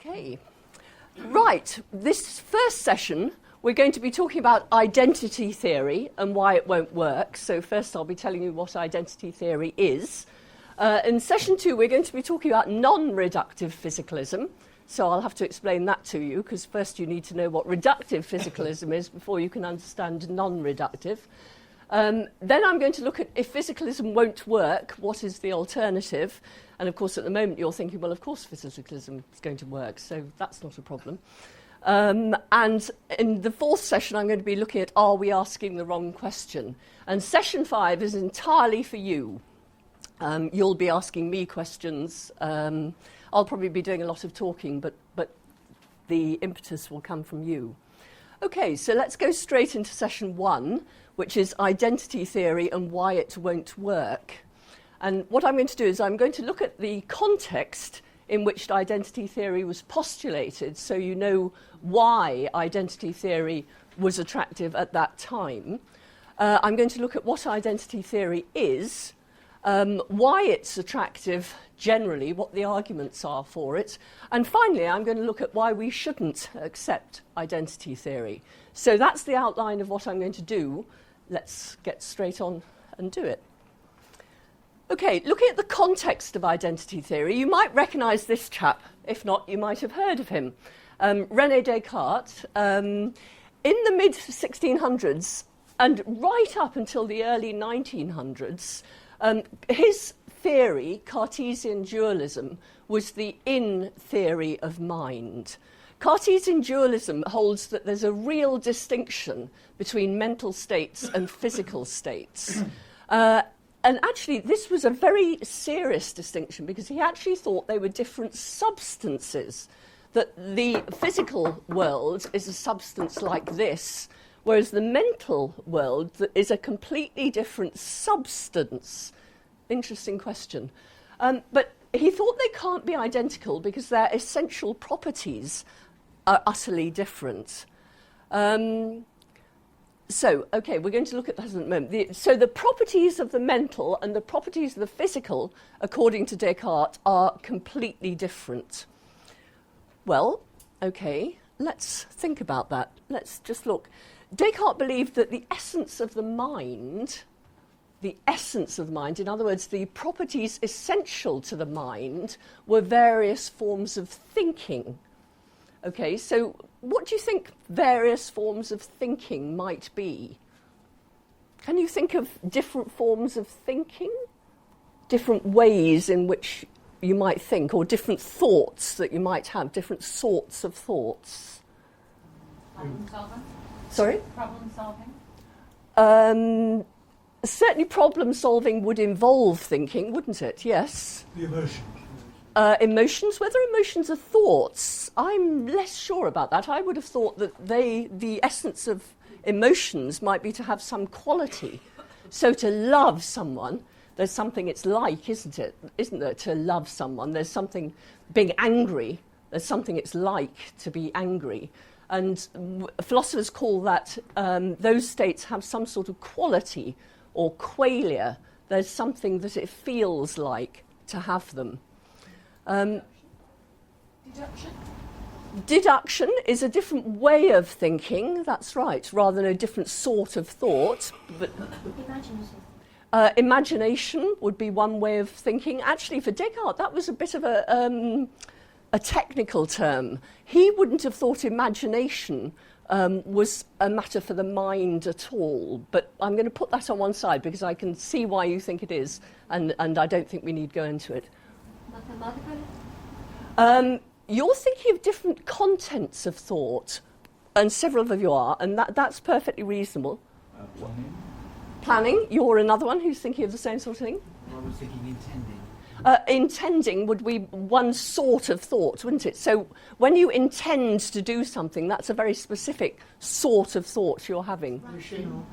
Okay. Right, this first session we're going to be talking about identity theory and why it won't work. So first I'll be telling you what identity theory is. In session 2 we're going to be talking about non-reductive physicalism. So I'll have to explain that to you, because first you need to know what reductive physicalism is before you can understand non-reductive. Then I'm going to look at if physicalism won't work, what is the alternative? And of course at the moment you're thinking, well of course physicalism is going to work, so that's not a problem. And in the fourth session I'm going to be looking at, are we asking the wrong question? And session 5 is entirely for you. You'll be asking me questions. I'll probably be doing a lot of talking, but the impetus will come from you. Okay, so let's go straight into session 1, which is identity theory and why it won't work. And what I'm going to do is I'm going to look at the context in which identity theory was postulated, so you know why identity theory was attractive at that time. I'm going to look at what identity theory is, why it's attractive generally, what the arguments are for it, and finally I'm going to look at why we shouldn't accept identity theory. So that's the outline of what I'm going to do. Let's get straight on and do it. Okay, looking at the context of identity theory, you might recognise this chap. If not, you might have heard of him. René Descartes, in the mid-1600s and right up until the early 1900s, his theory, Cartesian dualism, was the in-theory of mind. Cartesian dualism holds that there's a real distinction between mental states and physical states. And actually, this was a very serious distinction because he actually thought they were different substances, that the physical world is a substance like this, whereas the mental world is a completely different substance. Interesting question. But he thought they can't be identical because their essential properties are utterly different. Okay, we're going to look at that in a moment. So the properties of the mental and the properties of the physical, according to Descartes, are completely different. Well, okay, let's think about that. Let's just look. Descartes believed that the essence of the mind, in other words, the properties essential to the mind, were various forms of thinking. Okay, so what do you think various forms of thinking might be? Can you think of different forms of thinking? Different ways in which you might think, or different thoughts that you might have, different sorts of thoughts? Problem solving? Sorry? Problem solving? Certainly problem solving would involve thinking, wouldn't it? Yes. The emotions. Emotions, whether emotions are thoughts, I'm less sure about that. I would have thought that the essence of emotions might be to have some quality. So to love someone, there's something it's like, isn't it? Isn't there, to love someone? There's something, being angry, there's something it's like to be angry. And philosophers call that, those states have some sort of quality or qualia. There's something that it feels like to have them. Deduction is a different way of thinking, that's right, rather than a different sort of thought. But imagination would be one way of thinking. Actually, for Descartes, that was a bit of a technical term. He wouldn't have thought imagination was a matter for the mind at all. But I'm going to put that on one side because I can see why you think it is, and I don't think we need to go into it. You're thinking of different contents of thought, and several of you are, and that's perfectly reasonable. Planning, you're another one who's thinking of the same sort of thing? I was thinking intending. Intending would be one sort of thought, wouldn't it? So when you intend to do something, that's a very specific sort of thought you're having.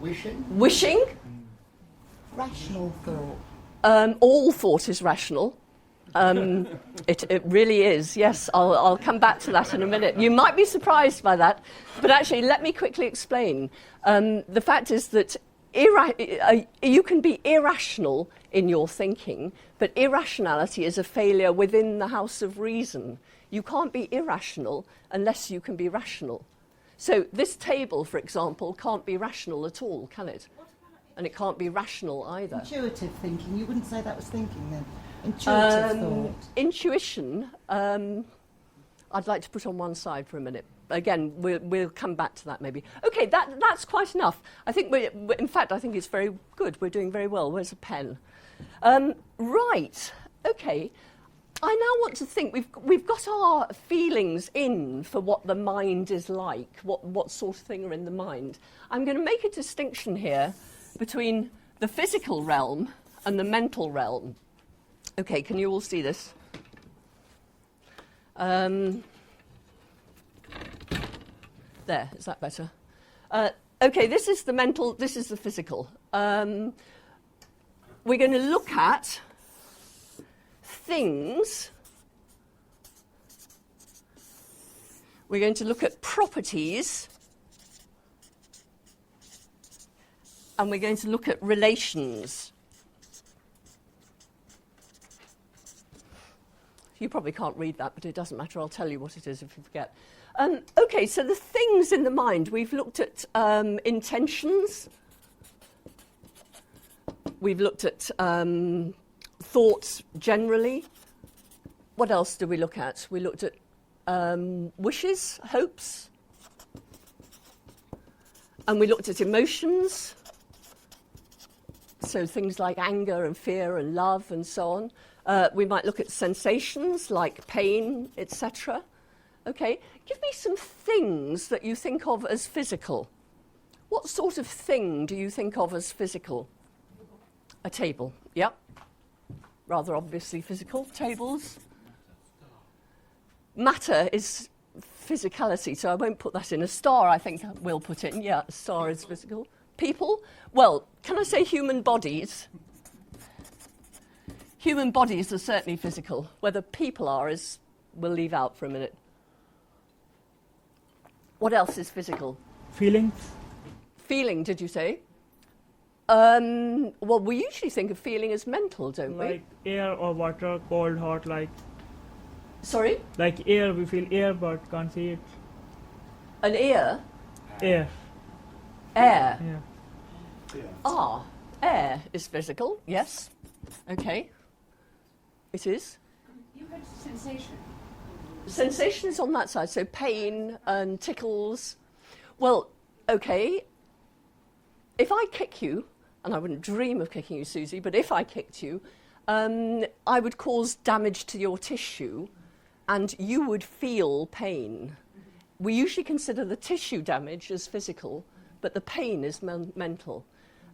Wishing? Rational thought. All thought is rational. It really is, yes. I'll come back to that in a minute. You might be surprised by that, but actually let me quickly explain. The fact is that you can be irrational in your thinking, but irrationality is a failure within the house of reason. You can't be irrational unless you can be rational. So this table, for example, can't be rational at all, can it? And it can't be rational either. Intuitive thinking. You wouldn't say that was thinking then. Intuitive thought. Intuition, I'd like to put on one side for a minute. Again, we'll come back to that maybe. Okay, that's quite enough. I think in fact, I think it's very good. We're doing very well. Where's a pen? Right. Okay. I now want to think. We've got our feelings in for what the mind is like. What sort of thing are in the mind? I'm going to make a distinction here between the physical realm and the mental realm. Okay, can you all see this? There, is that better? Okay, this is the mental, this is the physical. We're going to look at things. We're going to look at properties. And we're going to look at relations. You probably can't read that, but it doesn't matter. I'll tell you what it is if you forget. Okay, so the things in the mind. We've looked at intentions. We've looked at thoughts generally. What else did we look at? We looked at wishes, hopes. And we looked at emotions. So things like anger and fear and love and so on. We might look at sensations like pain, etc. Okay, give me some things that you think of as physical. What sort of thing do you think of as physical? A table, yep. Rather obviously physical. Tables. Matter is physicality, so I won't put that in. A star, I think we'll put in. Yeah, a star is physical. People? Well, can I say human bodies? Human bodies are certainly physical. Whether people are is, we'll leave out for a minute. What else is physical? Feelings? Feeling, did you say? Well, we usually think of feeling as mental, don't we? Like air or water, cold, hot, like... Sorry? Like air, we feel air but can't see it. An ear? Air. Air? Yeah. Ah, air is physical, yes. Okay. It is. You had sensation. Sensation is on that side, so pain and tickles. Well, okay, if I kick you, and I wouldn't dream of kicking you, Susie, but if I kicked you, I would cause damage to your tissue, and you would feel pain. We usually consider the tissue damage as physical, but the pain is mental,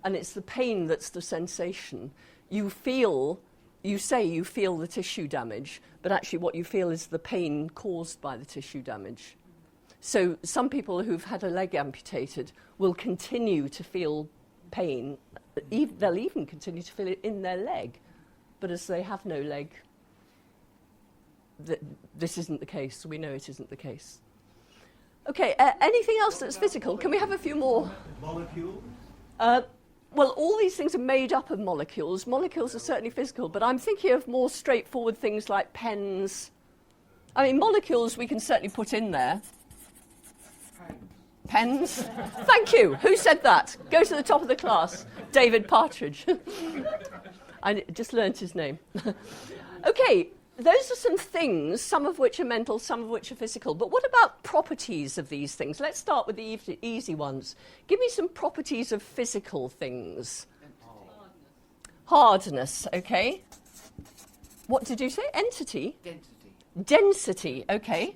and it's the pain that's the sensation. You say you feel the tissue damage, but actually what you feel is the pain caused by the tissue damage. So some people who've had a leg amputated will continue to feel pain. They'll even continue to feel it in their leg. But as they have no leg, this isn't the case. We know it isn't the case. Okay, anything else that's physical? Can we have a few more? Molecules? Well, all these things are made up of molecules. Molecules are certainly physical, but I'm thinking of more straightforward things like pens. I mean, molecules we can certainly put in there. Pens? Thank you. Who said that? Go to the top of the class. David Partridge. I just learnt his name. Okay, those are some things, some of which are mental, some of which are physical. But what about properties of these things? Let's start with the easy ones. Give me some properties of physical things. Hardness, okay. What did you say? Entity? Density, okay.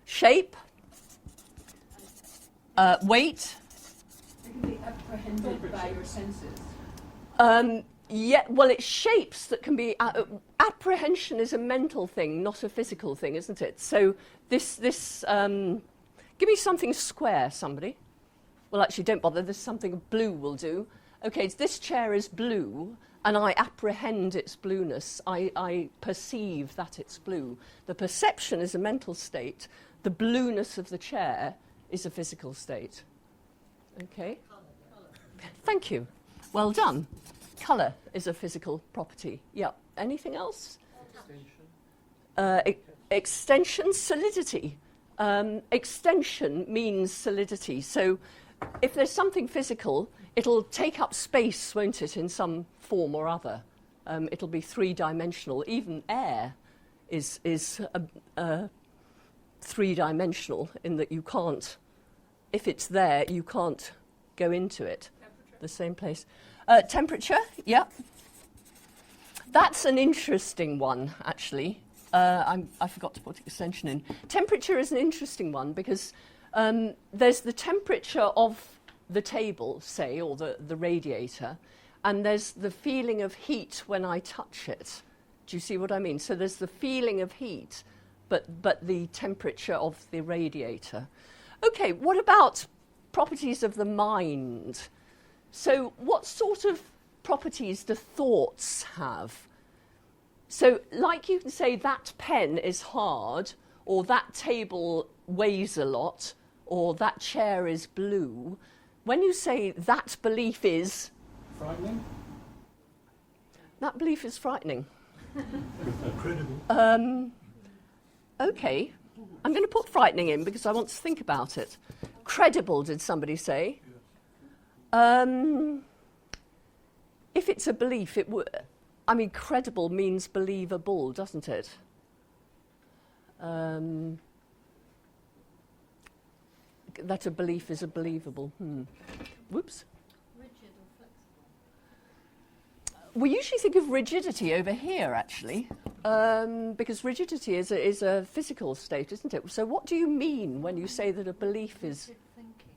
Shape? Weight? It can be apprehended by your senses. Yeah, well, it's shapes that can be... apprehension is a mental thing, not a physical thing, isn't it? So this give me something square, somebody. Well, actually, don't bother. There's something blue will do. Okay, this chair is blue, and I apprehend its blueness. I perceive that it's blue. The perception is a mental state. The blueness of the chair is a physical state. Okay? Thank you. Well done. Colour is a physical property. Yeah. Anything else? Extension, solidity. Extension means solidity. So if there's something physical, it'll take up space, won't it, in some form or other. It'll be three-dimensional. Even air is three-dimensional in that you can't, if it's there, you can't go into it. The same place. Temperature, yeah. That's an interesting one, actually. I forgot to put extension in. Temperature is an interesting one because there's the temperature of the table, say, or the radiator, and there's the feeling of heat when I touch it. Do you see what I mean? So there's the feeling of heat, but the temperature of the radiator. Okay, what about properties of the mind? So what sort of properties do thoughts have? So like you can say that pen is hard, or that table weighs a lot, or that chair is blue. When you say that belief is... Frightening? That belief is frightening. Credible. Okay, I'm going to put frightening in because I want to think about it. Credible, did somebody say? If it's a belief, it would... I mean, credible means believable, doesn't it? That a belief is a believable. Whoops. Rigid or flexible? We usually think of rigidity over here, actually, because rigidity is a physical state, isn't it? So what do you mean when you say that a belief is... Rigid thinking.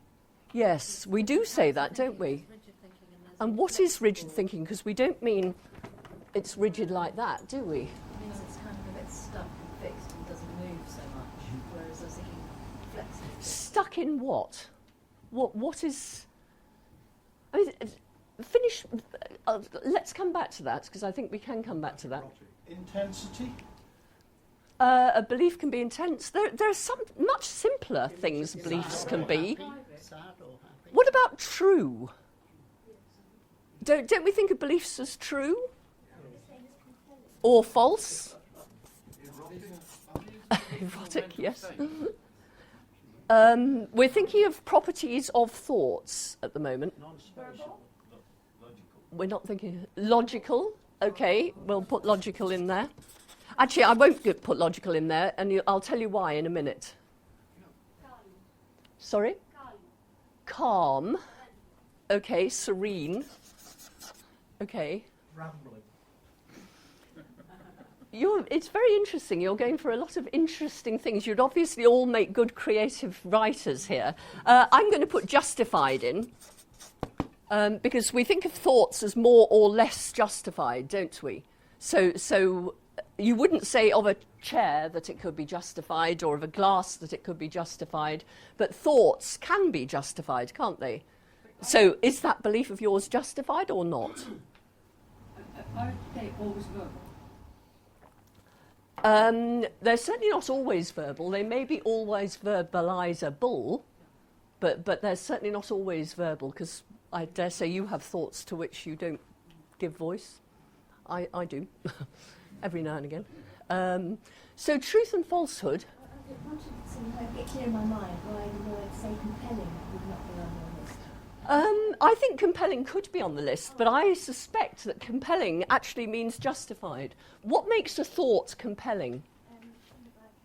Yes, we do say that, don't we? Rigid thinking and there's And what is rigid thinking? Because we don't mean it's rigid like that, do we? It means it's kind of a bit stuck and fixed and doesn't move so much, whereas I was thinking flexible. Stuck in what? What is... I mean, finish... let's come back to that, because I think we can come back to that. Intensity? A belief can be intense. There are some much simpler things beliefs can be. Sad or happy. What about true? Don't we think of beliefs as true? Or false? Erotic, yes. We're thinking of properties of thoughts at the moment. We're not thinking logical. Okay, we'll put logical in there. Actually, I won't put logical in there, and I'll tell you why in a minute. Sorry? Calm. Okay, serene. Okay. Rambling. It's very interesting. You're going for a lot of interesting things. You'd obviously all make good creative writers here. I'm going to put justified in, because we think of thoughts as more or less justified, don't we? So you wouldn't say of a chair that it could be justified, or of a glass that it could be justified, but thoughts can be justified, can't they? So is that belief of yours justified or not? Are they always verbal? They're certainly not always verbal. They may be always verbalisable, but they're certainly not always verbal, because I dare say you have thoughts to which you don't give voice. I do, every now and again. So truth and falsehood. I wanted to somehow get clear in my mind why the word, say, compelling would not be on your list. I think compelling could be on the list, but I suspect that compelling actually means justified. What makes a thought compelling?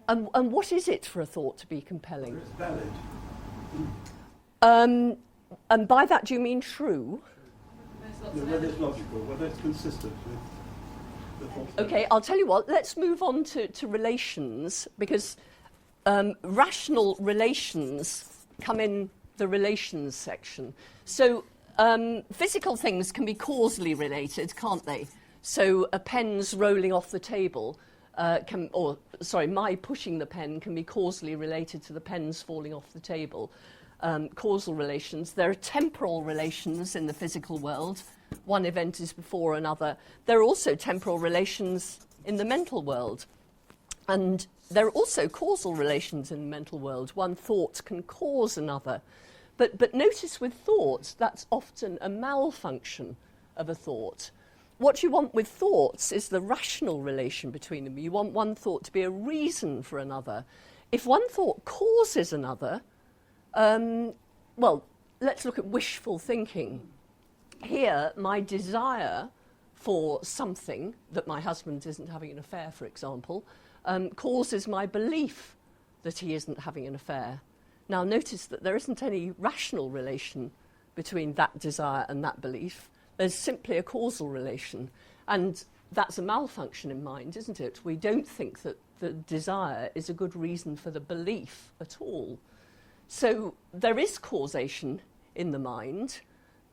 And what is it for a thought to be compelling? It's valid. And by that do you mean true? Whether it's logical, whether it's consistent with the thought. Okay, I'll tell you what, let's move on to relations, because rational relations come in the relations section. So physical things can be causally related, can't they? So a pen's rolling off the table, my pushing the pen can be causally related to the pen's falling off the table. Causal relations. There are temporal relations in the physical world. One event is before another. There are also temporal relations in the mental world. And there are also causal relations in the mental world. One thought can cause another. But notice with thoughts, that's often a malfunction of a thought. what you want with thoughts is the rational relation between them. You want one thought to be a reason for another. If one thought causes another, well, let's look at wishful thinking. Here, my desire for something, that my husband isn't having an affair, for example, causes my belief that he isn't having an affair. Now, notice that there isn't any rational relation between that desire and that belief. There's simply a causal relation. And that's a malfunction in mind, isn't it? We don't think that the desire is a good reason for the belief at all. So there is causation in the mind,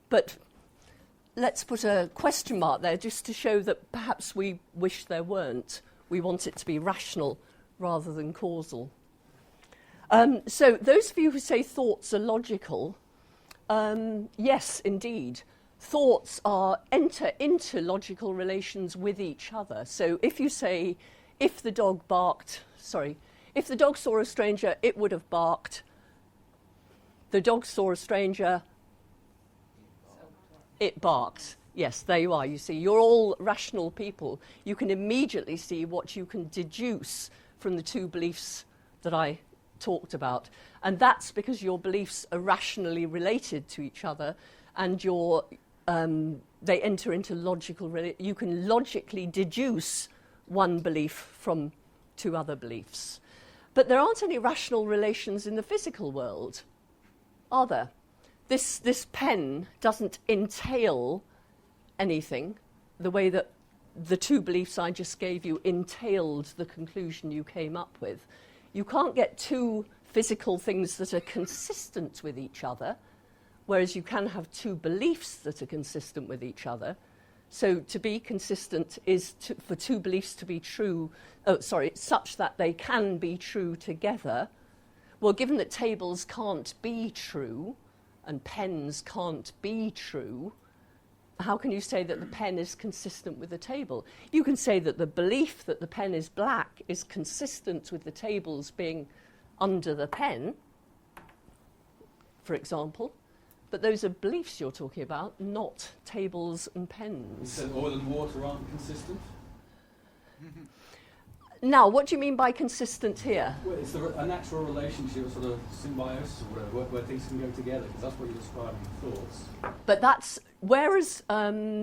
but let's put a question mark there just to show that perhaps we wish there weren't. We want it to be rational rather than causal. So those of you who say thoughts are logical, yes, indeed. Thoughts enter into logical relations with each other. So if you say, if the dog saw a stranger, it would have barked. The dog saw a stranger, it barks. Yes, there you are. You see, you're all rational people. You can immediately see what you can deduce from the two beliefs that I talked about. And that's because your beliefs are rationally related to each other, and they enter into logical... You can logically deduce one belief from two other beliefs. But there aren't any rational relations in the physical world, are there? This pen doesn't entail anything the way that the two beliefs I just gave you entailed the conclusion you came up with. You can't get two physical things that are consistent with each other, whereas you can have two beliefs that are consistent with each other. So to be consistent is for two beliefs to be true, such that they can be true together. Well, given that tables can't be true and pens can't be true, how can you say that the pen is consistent with the table? You can say that the belief that the pen is black is consistent with the tables being under the pen, for example, but those are beliefs you're talking about, not tables and pens. You said oil and water aren't consistent? Now, what do you mean by consistent here? Well, it's a natural relationship, sort of symbiosis, or whatever, where things can go together, because that's what you're describing in thoughts. But that's, whereas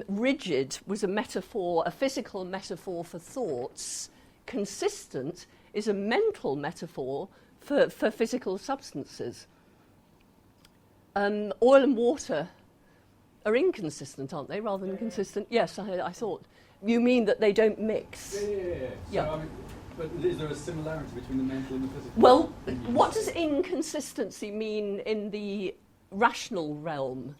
rigid was a metaphor, a physical metaphor for thoughts, consistent is a mental metaphor for physical substances. Oil and water are inconsistent, aren't they, rather than consistent? Yes, I thought. You mean that they don't mix? Yeah. So, I mean, but is there a similarity between the mental and the physical? Well, what does inconsistency mean in the rational realm?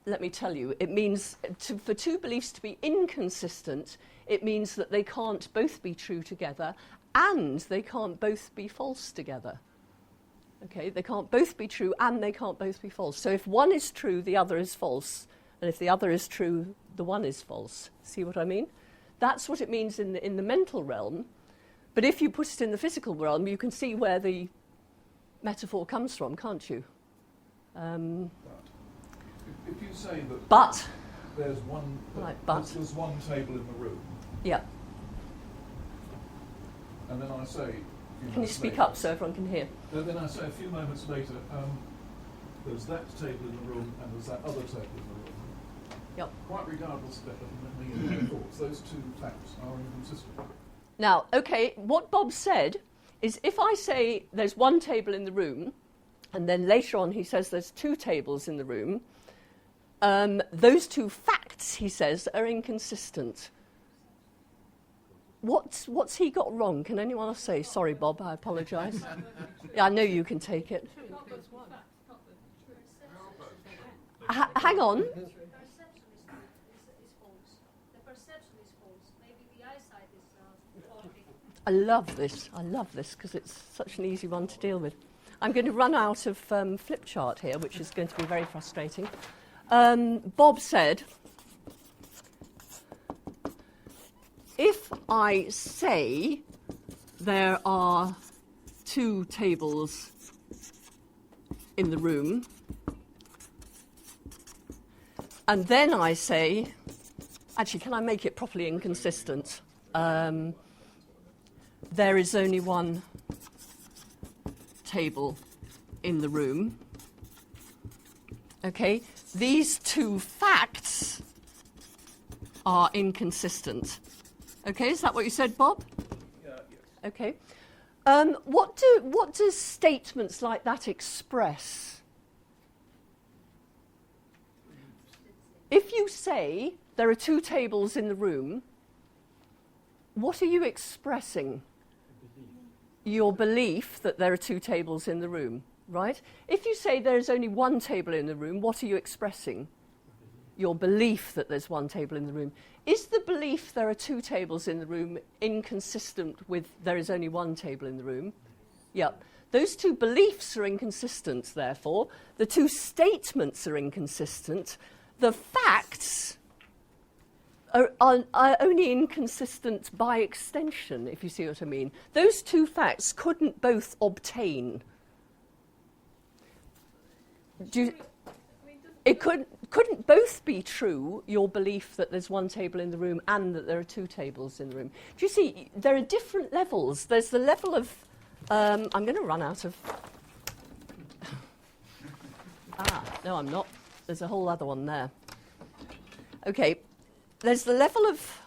Let me tell you. It means, for two beliefs to be inconsistent, it means that they can't both be true together and they can't both be false together. Okay, they can't both be true and they can't both be false. So if one is true, the other is false. And if the other is true, the one is false. See what I mean? That's what it means in the mental realm. But if you put it in the physical realm, you can see where the metaphor comes from, can't you? If you say that But. there's one, there's one table in the room, Yeah. and then I say... Can you speak up so everyone can hear? Then I say a few moments later, there's that table in the room and there's that other table in the room. Yep. Quite regardless of their thoughts, those two facts are inconsistent. Now, okay, what Bob said is if I say there's one table in the room, and then later on he says there's two tables in the room, those two facts, he says, are inconsistent. What's he got wrong? Can anyone else say? Sorry, Bob, I apologise. Yeah, I know you can take it. Hang on. I love this because it's such an easy one to deal with. I'm going to run out of flip chart here, which is going to be very frustrating. Bob said, if I say there are two tables in the room, and then I say Actually, can I make it properly inconsistent? There is only one table in the room. Okay, these two facts are inconsistent. Okay, is that what you said, Bob? Yes. Okay. What do statements like that express? If you say there are two tables in the room, what are you expressing? Your belief that there are two tables in the room, right? If you say there's only one table in the room, what are you expressing? Your belief that there's one table in the room. Is the belief there are two tables in the room inconsistent with there is only one table in the room? Yep. Those two beliefs are inconsistent, therefore. The two statements are inconsistent. The facts are only inconsistent by extension, if you see what I mean. Those two facts couldn't both obtain. It couldn't both be true, your belief that there's one table in the room and that there are two tables in the room. Do you see, there are different levels. There's the level of... I'm going to run out of... no, I'm not. There's a whole other one there. Okay, there's the level of...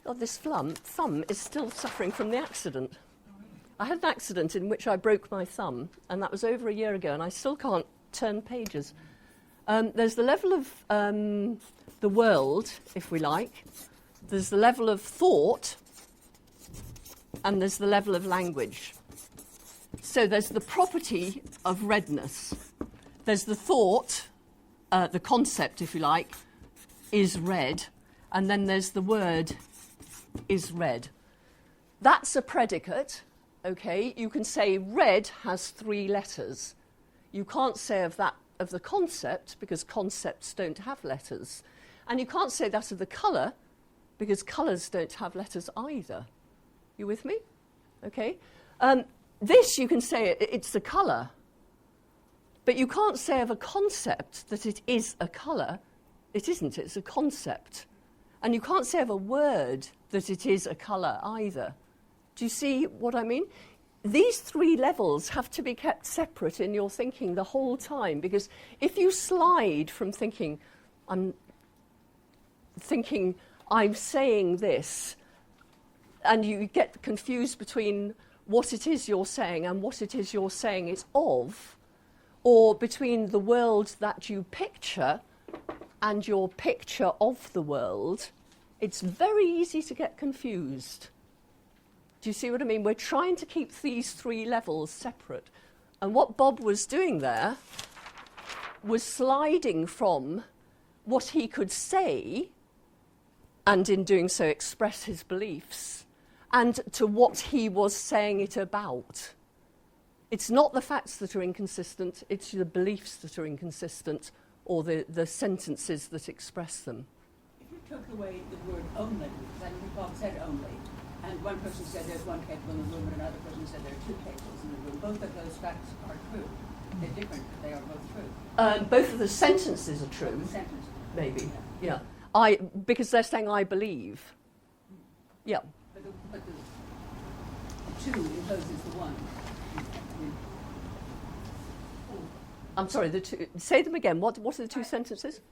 God, this thumb is still suffering from the accident. I had an accident in which I broke my thumb, and that was over a year ago, and I still can't turn pages. There's the level of the world, if we like. There's the level of thought, and there's the level of language. So there's the property of redness. There's the thought, the concept, if you like, is red, and then there's the word, is red. That's a predicate. Okay, you can say red has three letters. You can't say of the concept because concepts don't have letters. And you can't say that of the colour because colours don't have letters either. You with me? Okay. This you can say it's a colour. But you can't say of a concept that it is a colour. It isn't, it's a concept. And you can't say of a word that it is a colour either. Do you see what I mean? These three levels have to be kept separate in your thinking the whole time, because if you slide from thinking I'm saying this, and you get confused between what it is you're saying and what it is you're saying it's of, or between the world that you picture and your picture of the world, it's very easy to get confused. Do you see what I mean? We're trying to keep these three levels separate. And what Bob was doing there was sliding from what he could say, and in doing so express his beliefs, and to what he was saying it about. It's not the facts that are inconsistent, it's the beliefs that are inconsistent, or the sentences that express them. If you took away the word only, then Bob said only, and one person said there's one table in the room and another person said there are two tables in the room. Both of those facts are true. They're different, but they are both true. Both of the sentences are true. Both the sentences. Maybe, yeah. Because they're saying I believe. Yeah. But the two imposes the one. I'm sorry, the two, say them again. What are the two sentences?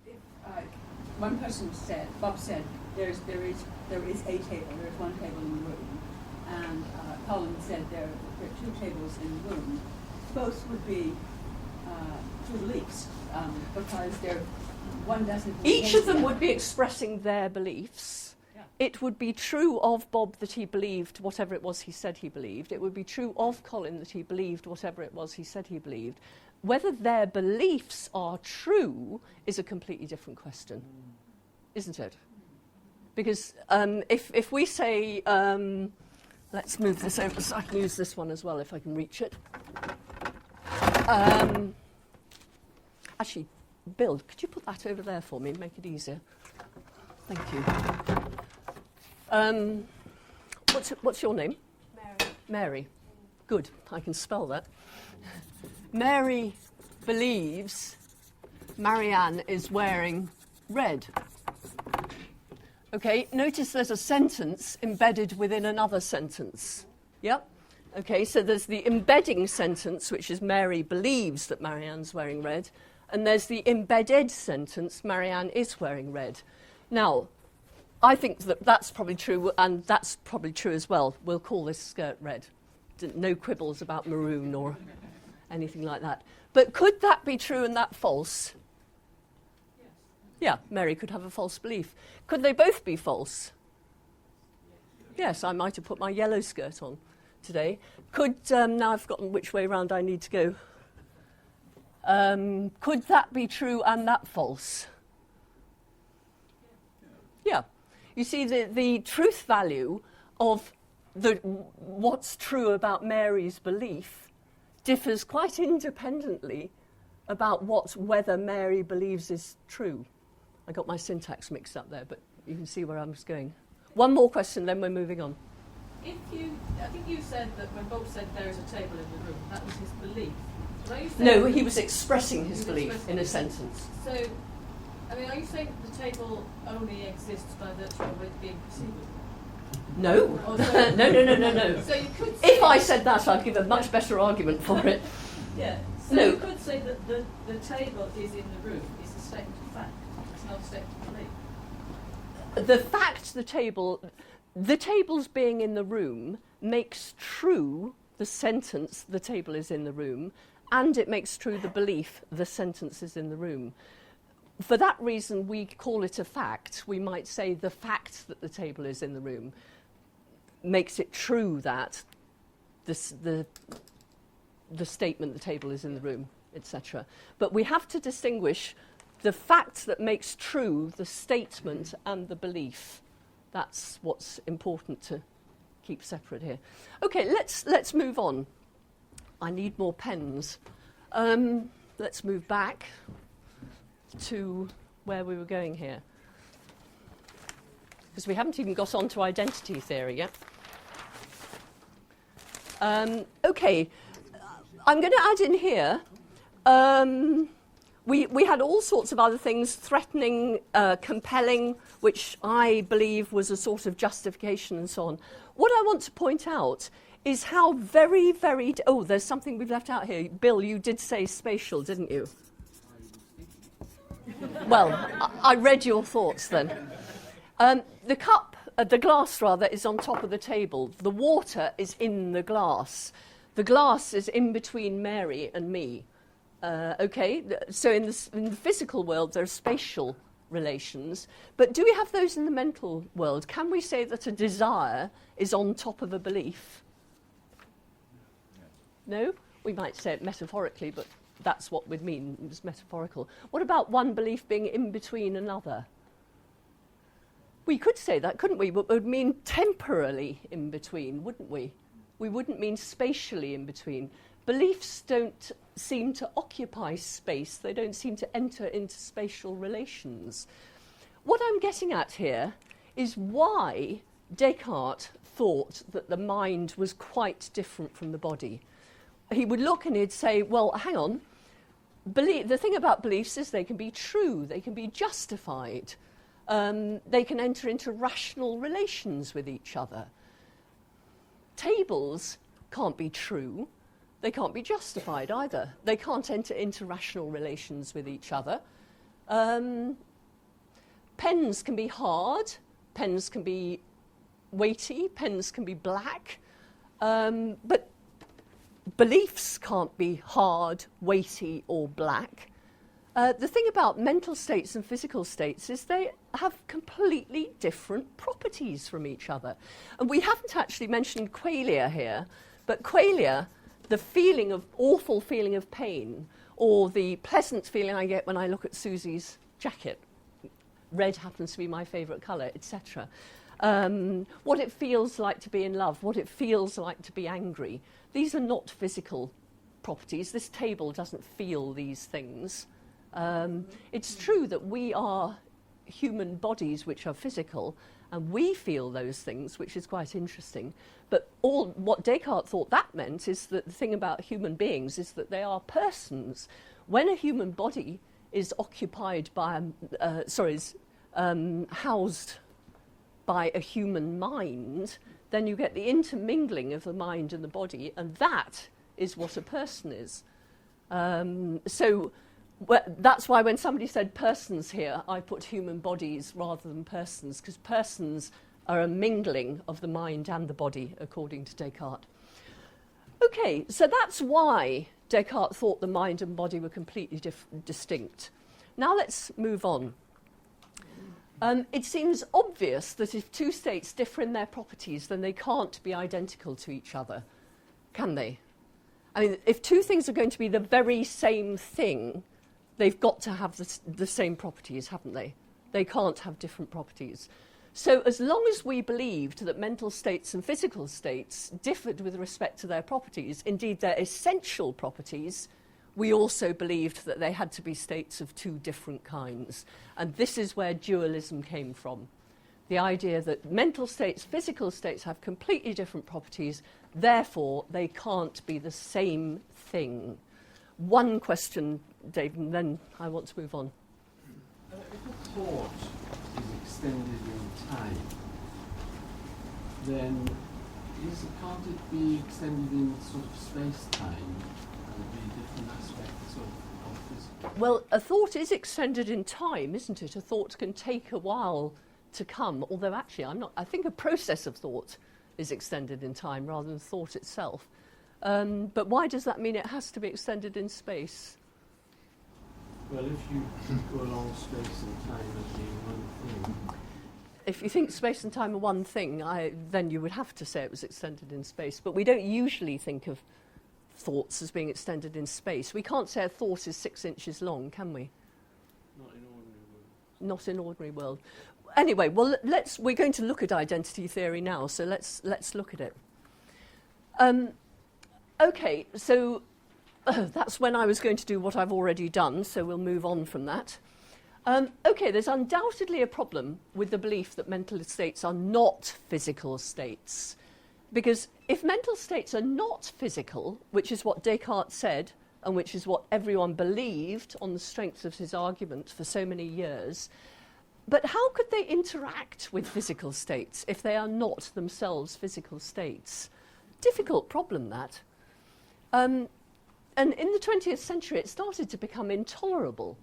One person said, Bob said, there is a table, there's one table in the room, and Colin said there are two tables in the room. Both would be true beliefs, because one doesn't... Each of them would be expressing their beliefs. Yeah. It would be true of Bob that he believed whatever it was he said he believed. It would be true of Colin that he believed whatever it was he said he believed. Whether their beliefs are true is a completely different question, isn't it? Because if we say, let's move this over so I can use this one as well if I can reach it. Actually, Bill, could you put that over there for me and make it easier? Thank you. What's your name? Mary. Mary. Good, I can spell that. Mary believes Marianne is wearing red. Okay, notice there's a sentence embedded within another sentence. Yep. Okay, so there's the embedding sentence, which is Mary believes that Marianne's wearing red, and there's the embedded sentence, Marianne is wearing red. Now, I think that that's probably true, and that's probably true as well. We'll call this skirt red. No quibbles about maroon or anything like that. But could that be true and that false? Yes. Yeah, Mary could have a false belief. Could they both be false? Yes, I might have put my yellow skirt on today. Could, now I've forgotten which way round I need to go. Could that be true and that false? Yeah. You see, the truth value of what's true about Mary's belief differs quite independently about whether Mary believes is true. I got my syntax mixed up there, but you can see where I was going. One more question, then we're moving on. I think you said that when Bob said there is a table in the room, that was his belief. But are you saying No, he was expressing his belief in a sentence. So, I mean, are you saying that the table only exists by virtue of it being perceivable? No. Or so- No. So you could If say, I said that, I'd give a much better argument for it. yeah. So No. you could say that the table is in the room is a statement of fact. It's not a statement of belief. The fact the table's being in the room makes true the sentence, the table is in the room, and it makes true the belief, the sentence is in the room. For that reason, we call it a fact. We might say the fact that the table is in the room makes it true that the statement the table is in the room, etc. But we have to distinguish the fact that makes true the statement and the belief. That's what's important to keep separate here. Okay, let's move on. I need more pens. Let's move back to where we were going here, because we haven't even got on to identity theory yet. Okay, I'm going to add in here, we had all sorts of other things, threatening, compelling, which I believe was a sort of justification and so on. What I want to point out is how very, very... Oh, there's something we've left out here. Bill, you did say spatial, didn't you? Well, I read your thoughts then. The glass rather, is on top of the table. The water is in the glass. The glass is in between Mary and me. Okay, so in the physical world there are spatial relations, but do we have those in the mental world? Can we say that a desire is on top of a belief? No? We might say it metaphorically, but that's what we'd mean. It's metaphorical. What about one belief being in between another? We could say that, couldn't we? But it would mean temporally in between, wouldn't we? We wouldn't mean spatially in between. Beliefs don't seem to occupy space. They don't seem to enter into spatial relations. What I'm getting at here is why Descartes thought that the mind was quite different from the body. He would look and he'd say, well, hang on, the thing about beliefs is they can be true, they can be justified, they can enter into rational relations with each other. Tables can't be true, they can't be justified either. They can't enter into rational relations with each other. Pens can be hard, pens can be weighty, pens can be black, but beliefs can't be hard, weighty, or black. The thing about mental states and physical states is they have completely different properties from each other. And we haven't actually mentioned qualia here, but qualia, the awful feeling of pain, or the pleasant feeling I get when I look at Susie's jacket, red happens to be my favourite colour, etc. What it feels like to be in love, what it feels like to be angry. These are not physical properties. This table doesn't feel these things. It's true that we are human bodies which are physical, and we feel those things, which is quite interesting. But what Descartes thought that meant is that the thing about human beings is that they are persons. When a human body is occupied by, is housed by a human mind, then you get the intermingling of the mind and the body, and that is what a person is. That's why when somebody said persons here, I put human bodies rather than persons, because persons are a mingling of the mind and the body, according to Descartes. Okay, so that's why Descartes thought the mind and body were completely distinct. Now let's move on. It seems obvious that if two states differ in their properties, then they can't be identical to each other, can they? I mean, if two things are going to be the very same thing, they've got to have the same properties, haven't they? They can't have different properties. So as long as we believed that mental states and physical states differed with respect to their properties, indeed their essential properties, we also believed that they had to be states of two different kinds. And this is where dualism came from. The idea that mental states, physical states have completely different properties, therefore they can't be the same thing. One question, Dave, and then I want to move on. If a thought is extended in time, then can't it be extended in sort of space-time and be different aspects of physics? Well, a thought is extended in time, isn't it? A thought can take a while to come, although actually I think a process of thought is extended in time rather than thought itself. But why does that mean it has to be extended in space? Well, if you go along space and time as being one thing. If you think space and time are one thing, then you would have to say it was extended in space. But we don't usually think of thoughts as being extended in space. We can't say a thought is 6 inches long, can we? Not in ordinary world. Not in ordinary world. Anyway, well, we're going to look at identity theory now, so let's look at it. Okay, so that's when I was going to do what I've already done, so we'll move on from that. Okay, there's undoubtedly a problem with the belief that mental states are not physical states. Because if mental states are not physical, which is what Descartes said, and which is what everyone believed on the strength of his argument for so many years, but how could they interact with physical states if they are not themselves physical states? Difficult problem, that. And in the 20th century, it started to become intolerable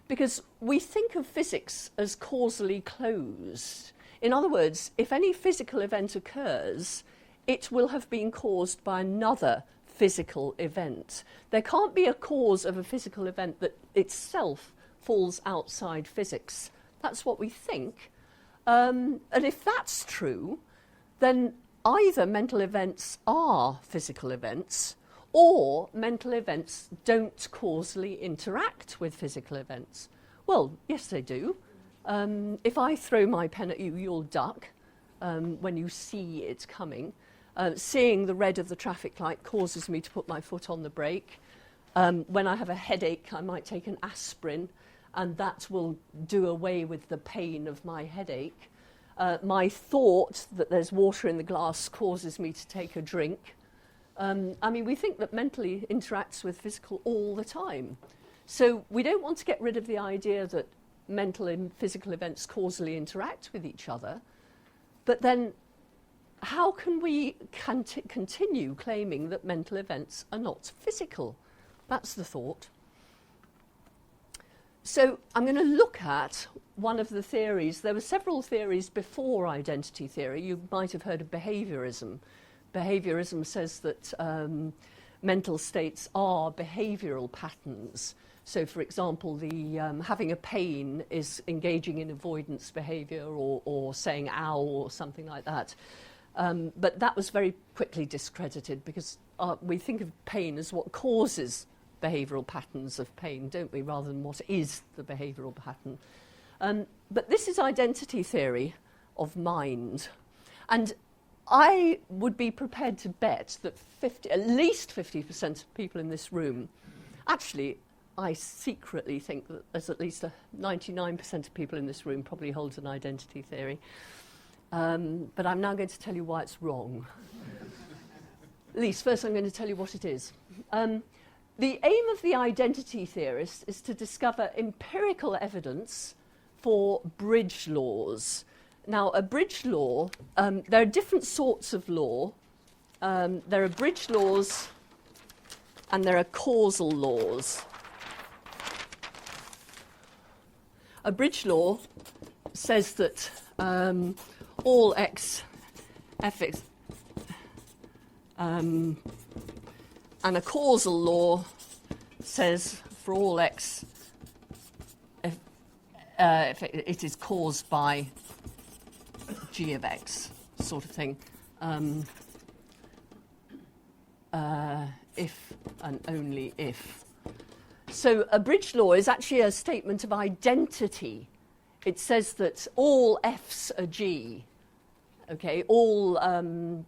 because we think of physics as causally closed. In other words, if any physical event occurs, it will have been caused by another physical event. There can't be a cause of a physical event that itself falls outside physics. That's what we think. And if that's true, then either mental events are physical events or mental events don't causally interact with physical events. Well, yes, they do. If I throw my pen at you, you'll duck when you see it coming. Seeing the red of the traffic light causes me to put my foot on the brake. When I have a headache, I might take an aspirin, and that will do away with the pain of my headache. My thought that there's water in the glass causes me to take a drink. I mean, we think that mentally interacts with physical all the time. So we don't want to get rid of the idea that mental and physical events causally interact with each other. But then how can we continue claiming that mental events are not physical? That's the thought. So I'm going to look at one of the theories. There were several theories before identity theory. You might have heard of behaviorism. Behaviorism says that mental states are behavioral patterns. So, for example, the having a pain is engaging in avoidance behaviour or saying ow or something like that. But that was very quickly discredited because we think of pain as what causes behavioural patterns of pain, don't we, rather than what is the behavioural pattern. But this is identity theory of mind. And I would be prepared to bet that at least 50% of people in this room, actually, I secretly think that there's at least 99% of people in this room probably holds an identity theory. But I'm now going to tell you why it's wrong. At least, first I'm going to tell you what it is. the aim of the identity theorist is to discover empirical evidence for bridge laws. Now, a bridge law, there are different sorts of law. There are bridge laws and there are causal laws. A bridge law says that all x, fx, and a causal law says for all x, if it is caused by g of x, sort of thing. If and only if. So a bridge law is actually a statement of identity. It says that all f's are g. Okay, all, in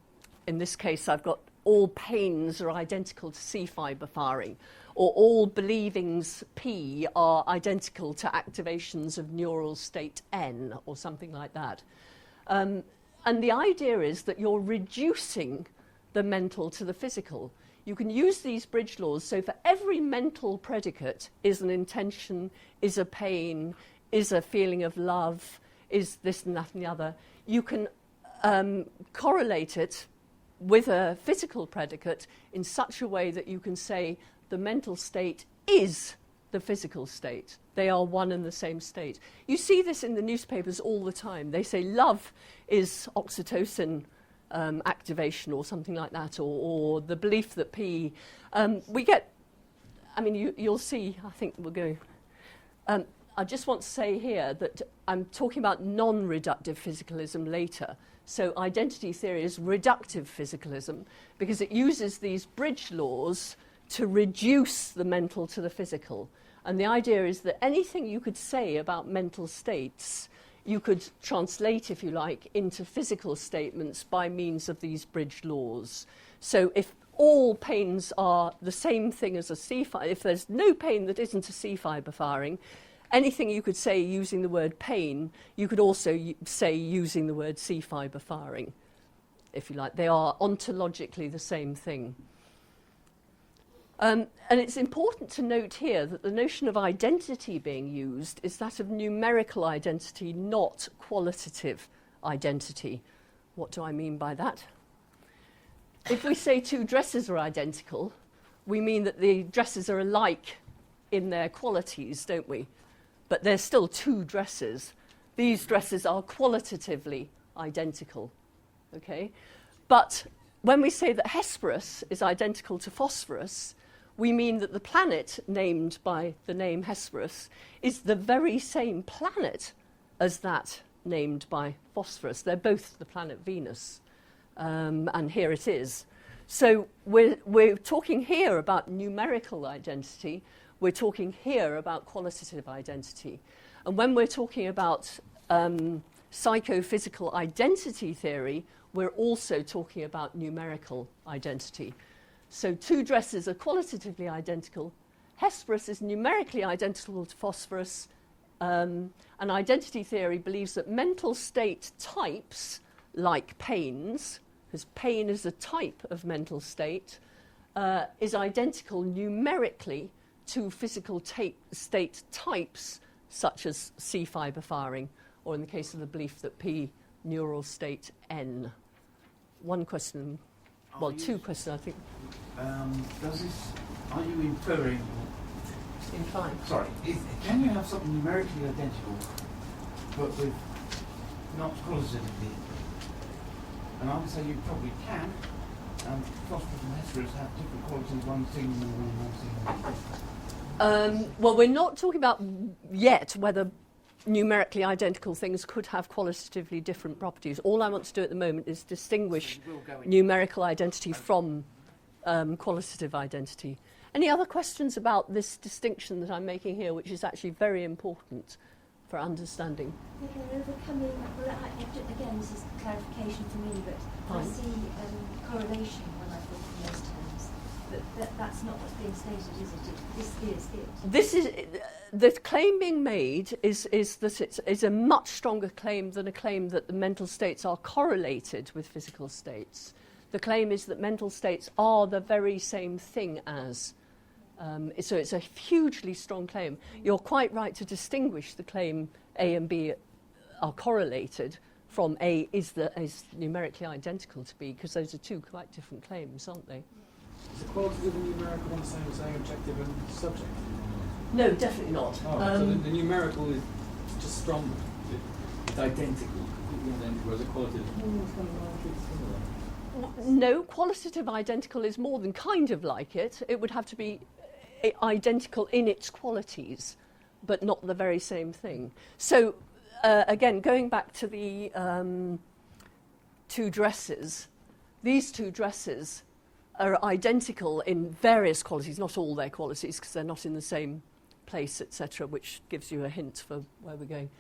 this case I've got all pains are identical to C fibre firing, or all believings P are identical to activations of neural state N, or something like that. And the idea is that you're reducing the mental to the physical. You can use these bridge laws, so for every mental predicate is an intention, is a pain, is a feeling of love, is this and that and the other. You can correlate it with a physical predicate in such a way that you can say the mental state is the physical state. They are one and the same state. You see this in the newspapers all the time. They say love is oxytocin activation or something like that, or the belief that P... we get... I mean, you'll see, I think we're going... I just want to say here that I'm talking about non-reductive physicalism later. So identity theory is reductive physicalism because it uses these bridge laws to reduce the mental to the physical. And the idea is that anything you could say about mental states, you could translate, if you like, into physical statements by means of these bridge laws. So if all pains are the same thing as a C fibre, if there's no pain that isn't a C fibre firing, anything you could say using the word pain, you could also say using the word C fibre firing, if you like. They are ontologically the same thing. And it's important to note here that the notion of identity being used is that of numerical identity, not qualitative identity. What do I mean by that? If we say two dresses are identical, we mean that the dresses are alike in their qualities, don't we? But they're still two dresses. These dresses are qualitatively identical, okay? But when we say that Hesperus is identical to phosphorus, we mean that the planet named by the name Hesperus is the very same planet as that named by phosphorus. They're both the planet Venus, and here it is. So we're talking here about numerical identity. We're talking here about qualitative identity. And when we're talking about psychophysical identity theory, we're also talking about numerical identity. So two dresses are qualitatively identical. Hesperus is numerically identical to phosphorus. And identity theory believes that mental state types, like pains, because pain is a type of mental state, is identical numerically to physical state types, such as C fibre firing, or in the case of the belief that P, neural state N. One question, well, two questions, I think. Are you inferring... Implying. Sorry, can you have something numerically identical, but with not qualitatively? And I would say you probably can. Phosphorus and Hesperus have different qualities, one single and one single. Well, we're not talking about yet whether numerically identical things could have qualitatively different properties. All I want to do at the moment is distinguish numerical identity from qualitative identity. Any other questions about this distinction that I'm making here, which is actually very important for understanding? Okay, overcoming, well, again, this is clarification for me, but I see correlation when I think in those terms. That's not what's being stated, is it? This is it. The claim being made is that it is a much stronger claim than a claim that the mental states are correlated with physical states. The claim is that mental states are the very same thing as So it's a hugely strong claim. You're quite right to distinguish the claim A and B are correlated from A is numerically identical to B, because those are two quite different claims, aren't they? Is the qualitative and numerical one the same as saying objective and subjective? No, definitely not. Oh, so the numerical is just stronger. It's identical, completely identical, whereas the qualitative it's kind of like it's similar. No, qualitative identical is more than kind of like it. It would have to be identical in its qualities, but not the very same thing. So, again, going back to the two dresses, these two dresses are identical in various qualities, not all their qualities, because they're not in the same place, etc., which gives you a hint for where we're going.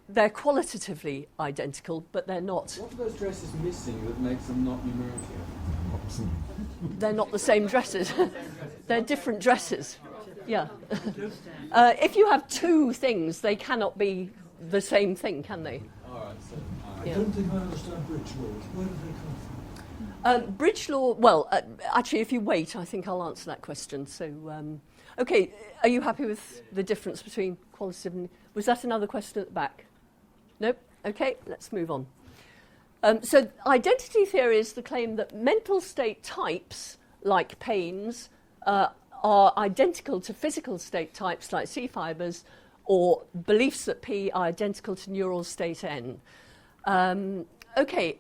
They're qualitatively identical, but they're not. What are those dresses missing that makes them not numerically identical? They're not the same dresses. They're different dresses. Yeah. If you have two things, they cannot be the same thing, can they? All right, so... I don't think I understand bridge laws. Where do they come from? Bridge law, well, actually, if you wait, I think I'll answer that question. So, okay, are you happy with the difference between qualitative and... Was that another question at the back? Nope? Okay, let's move on. So identity theory is the claim that mental state types, like pains, are identical to physical state types, like C fibres, or beliefs that P are identical to neural state N. Okay,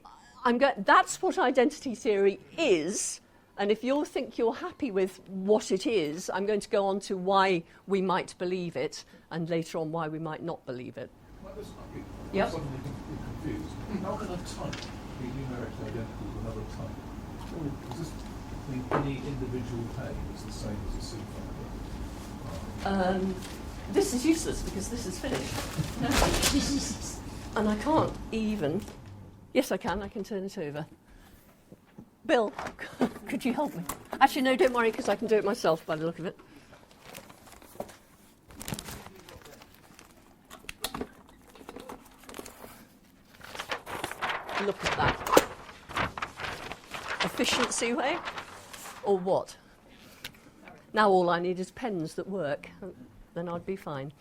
that's what identity theory is, and if you think you're happy with what it is, I'm going to go on to why we might believe it, and later on why we might not believe it. Well, this might be Yep. suddenly confused. How can a type be numerically identical to another type? Does this mean any individual pain is the same as a C fibre? This is useless because this is finished. And I can't even... Yes, I can turn it over. Bill, could you help me? Actually, no, don't worry, because I can do it myself by the look of it. Look at that. Efficiency way? Or what? Now all I need is pens that work, then I'd be fine.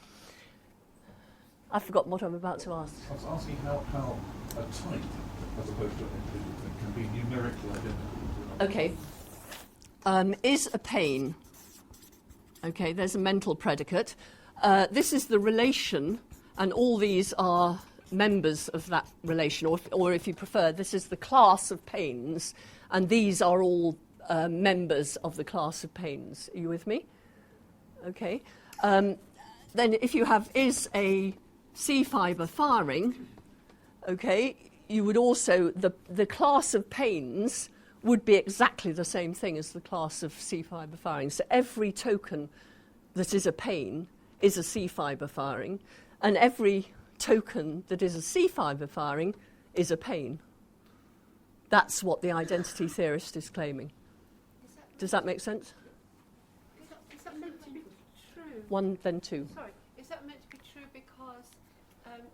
I've forgotten what I'm about to ask. I was asking how a type, as opposed to an individual thing, can be numerically identical to another. Okay. Is a pain. Okay, there's a mental predicate. This is the relation, and all these are members of that relation, or if you prefer, this is the class of pains, and these are all members of the class of pains. Are you with me? Okay. Then if you have is a C fibre firing, okay, you would also, the class of pains would be exactly the same thing as the class of C fibre firing. So every token that is a pain is a C fibre firing, and every token that is a C fibre firing is a pain. That's what the identity theorist is claiming. Does that make sense? Is that meant to be true? One, then two. Sorry, is that meant to be true because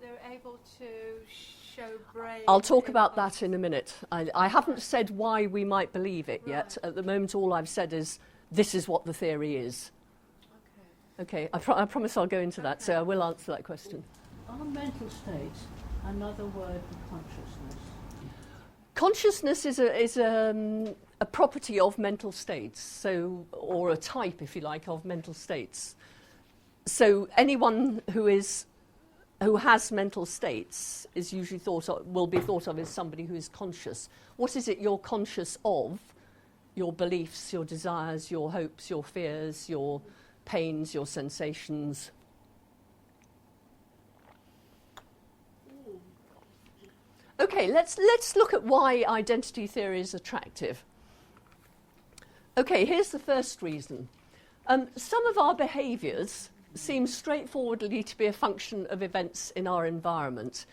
they're able to show brain? I'll talk about that in a minute. I haven't said why we might believe it yet. At the moment, all I've said is this is what the theory is. Okay, I promise I'll go into that, so I will answer that question. Are mental states another word for consciousness? Consciousness is a property of mental states, so, or a type, if you like, of mental states. So anyone who has mental states is usually will be thought of as somebody who is conscious. What is it you're conscious of? Your beliefs, your desires, your hopes, your fears, your pains, your sensations. Okay, let's look at why identity theory is attractive. Okay, here's the first reason. Some of our behaviours seem straightforwardly to be a function of events in our environment.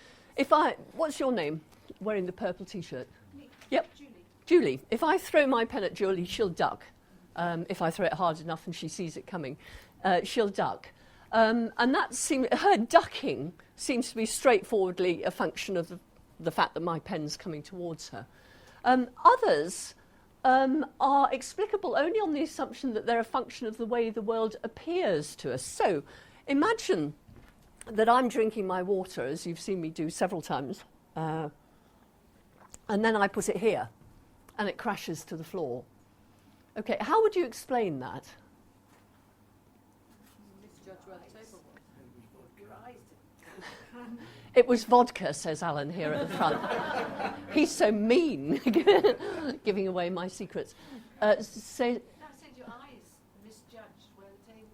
What's your name? Wearing the purple T-shirt. Me. Yep. Julie. If I throw my pen at Julie, she'll duck. If I throw it hard enough and she sees it coming, she'll duck. And her ducking seems to be straightforwardly a function of the fact that my pen's coming towards her. Others are explicable only on the assumption that they're a function of the way the world appears to us. So imagine that I'm drinking my water, as you've seen me do several times, and then I put it here, and it crashes to the floor. Okay, how would you explain that? It was vodka, says Alan here at the front. He's so mean, giving away my secrets. That said your eyes misjudged where the table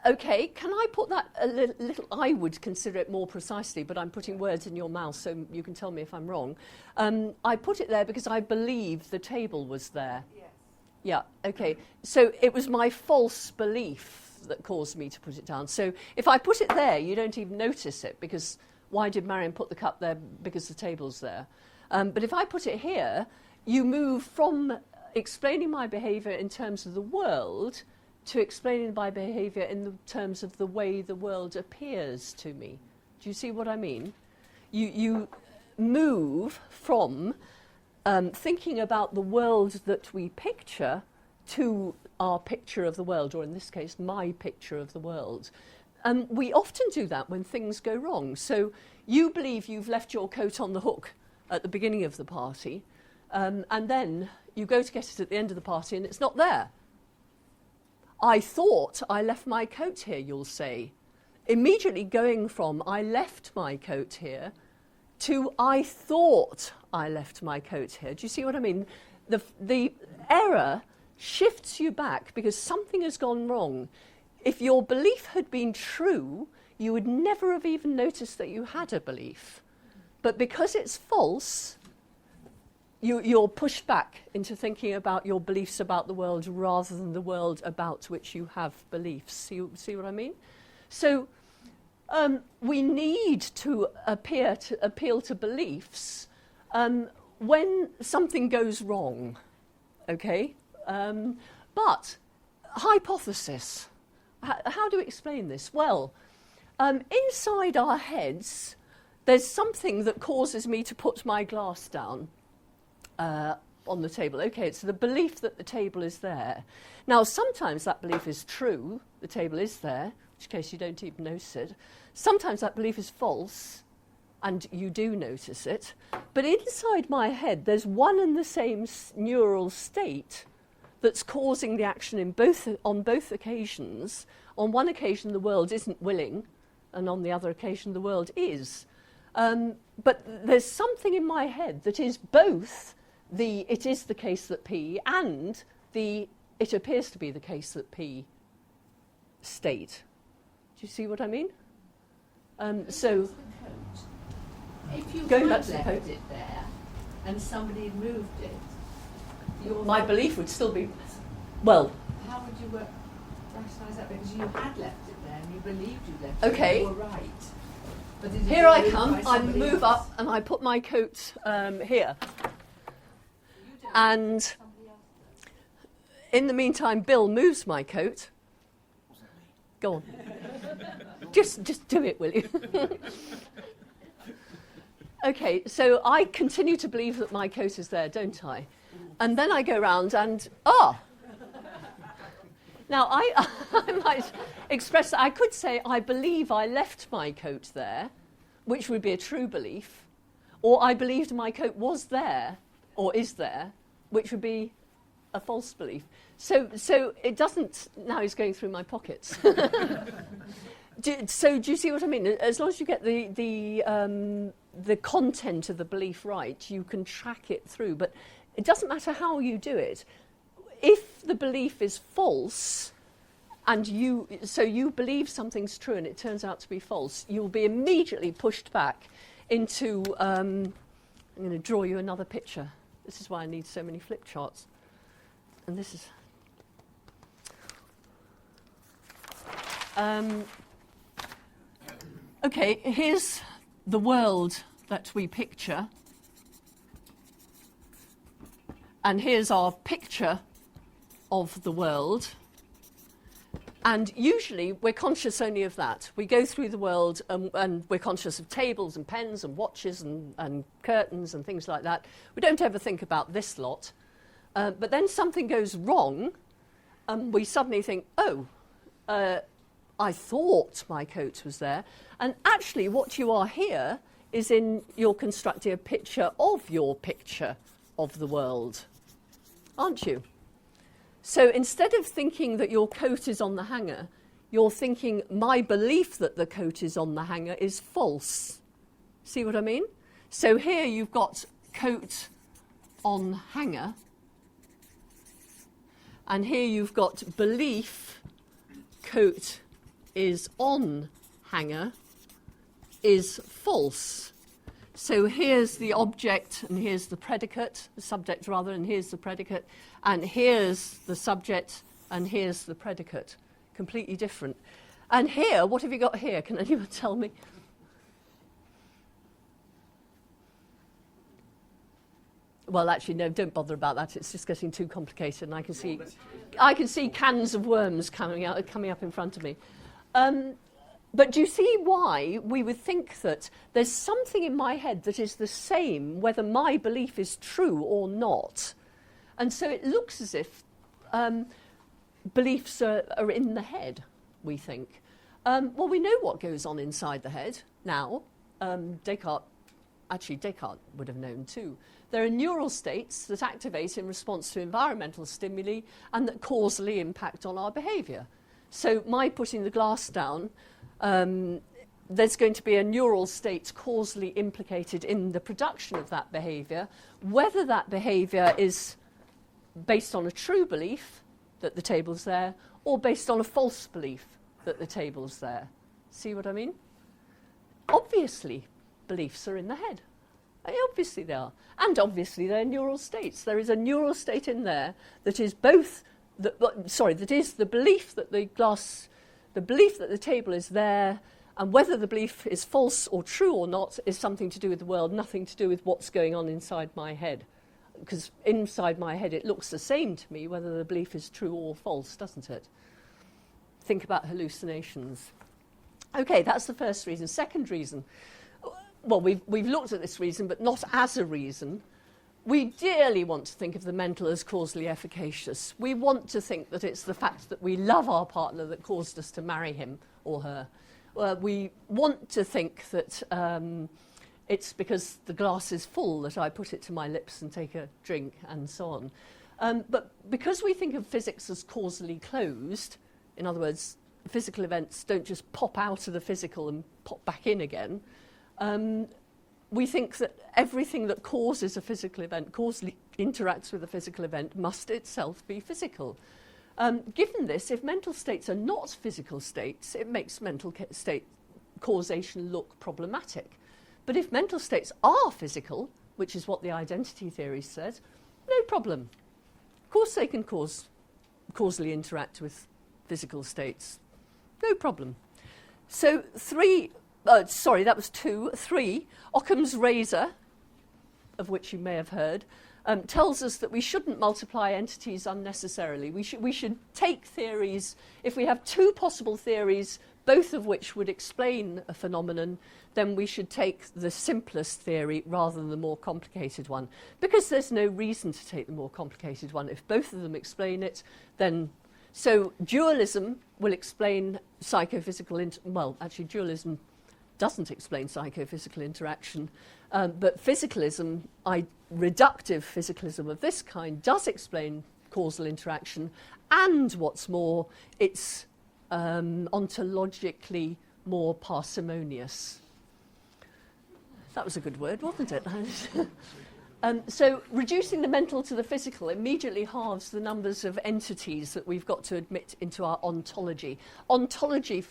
was. Okay, can I put that a little, I would consider it more precisely, but I'm putting words in your mouth, so you can tell me if I'm wrong. I put it there because I believe the table was there. Yes. Yeah, okay. So it was my false belief that caused me to put it down. So if I put it there, you don't even notice it, because why did Marianne put the cup there? Because the table's there. But if I put it here, you move from explaining my behaviour in terms of the world to explaining my behaviour in the terms of the way the world appears to me. Do you see what I mean? You move from thinking about the world that we picture to our picture of the world, or in this case, my picture of the world. We often do that when things go wrong. So you believe you've left your coat on the hook at the beginning of the party, and then you go to get it at the end of the party and it's not there. I thought I left my coat here, you'll say. Immediately going from I left my coat here to I thought I left my coat here. Do you see what I mean? The error shifts you back because something has gone wrong. If your belief had been true, you would never have even noticed that you had a belief. But because it's false, you're pushed back into thinking about your beliefs about the world rather than the world about which you have beliefs. See what I mean? So we need to appeal to beliefs when something goes wrong, okay? But hypothesis, how do we explain this? Well, inside our heads, there's something that causes me to put my glass down on the table. Okay, it's the belief that the table is there. Now, sometimes that belief is true, the table is there, in which case you don't even notice it. Sometimes that belief is false, and you do notice it. But inside my head, there's one and the same neural state that's causing the action on both occasions. On one occasion, the world isn't willing, and on the other occasion, the world is. But there's something in my head that is both it is the case that P and it appears to be the case that P state. Do you see what I mean? So, if you going had back to the left coat, it there and somebody moved it, my belief would still be, well, how would you rationalise that? Because you had left it there and you believed you left it. Okay. You were right. But did you here I believe come, by I somebody move else? up and I put my coat here. You don't And somebody else does. in the meantime, Bill moves my coat. Go on. just do it, will you? Okay, so I continue to believe that my coat is there, don't I? And then I go round and, Now, I might express, I could say, I believe I left my coat there, which would be a true belief, or I believed my coat was there, or is there, which would be a false belief. So it doesn't, now he's going through my pockets. So do you see what I mean? As long as you get the content of the belief right, you can track it through, but it doesn't matter how you do it. If the belief is false, and you believe something's true and it turns out to be false, you'll be immediately pushed back into, I'm going to draw you another picture. This is why I need so many flip charts. And this is, okay, here's the world that we picture. And here's our picture of the world. And usually we're conscious only of that. We go through the world and we're conscious of tables and pens and watches and curtains and things like that. We don't ever think about this lot. But then something goes wrong, and we suddenly think, oh, I thought my coat was there. And actually what you are here is you're constructing a picture of your picture of the world, aren't you? So instead of thinking that your coat is on the hanger, you're thinking my belief that the coat is on the hanger is false. See what I mean? So here you've got coat on hanger, and here you've got belief coat is on hanger is false. So here's the object and here's the predicate, the subject rather, and here's the predicate, and here's the subject and here's the predicate. Completely different. And here, what have you got here? Can anyone tell me? Well, actually, no, don't bother about that. It's just getting too complicated, and I can see cans of worms coming up in front of me. But do you see why we would think that there's something in my head that is the same whether my belief is true or not? And so it looks as if beliefs are in the head, we think. Well, we know what goes on inside the head now. Descartes would have known too. There are neural states that activate in response to environmental stimuli and that causally impact on our behaviour. So my putting the glass down, there's going to be a neural state causally implicated in the production of that behaviour, whether that behaviour is based on a true belief that the table's there or based on a false belief that the table's there. See what I mean? Obviously, beliefs are in the head. Obviously they are. And obviously they're neural states. There is a neural state in there that is both, that is the belief that the belief that the table is there, and whether the belief is false or true or not is something to do with the world, nothing to do with what's going on inside my head. Because inside my head it looks the same to me whether the belief is true or false, doesn't it? Think about hallucinations. Okay, that's the first reason. Second reason, well, we've looked at this reason, but not as a reason. We dearly want to think of the mental as causally efficacious. We want to think that it's the fact that we love our partner that caused us to marry him or her. We want to think that it's because the glass is full that I put it to my lips and take a drink and so on. But because we think of physics as causally closed, in other words, physical events don't just pop out of the physical and pop back in again, we think that everything that causes a physical event, causally interacts with a physical event, must itself be physical. Given this, if mental states are not physical states, it makes mental state causation look problematic. But if mental states are physical, which is what the identity theory says, no problem. Of course they can causally interact with physical states. No problem. So that was 2. 3, Occam's razor, of which you may have heard, tells us that we shouldn't multiply entities unnecessarily. We should take theories, if we have 2 possible theories, both of which would explain a phenomenon, then we should take the simplest theory rather than the more complicated one. Because there's no reason to take the more complicated one. If both of them explain it, then... So dualism will explain psychophysical... dualism doesn't explain psychophysical interaction, but physicalism, reductive physicalism of this kind, does explain causal interaction, and what's more, it's ontologically more parsimonious. That was a good word, wasn't it? So reducing the mental to the physical immediately halves the numbers of entities that we've got to admit into our ontology. Ontology,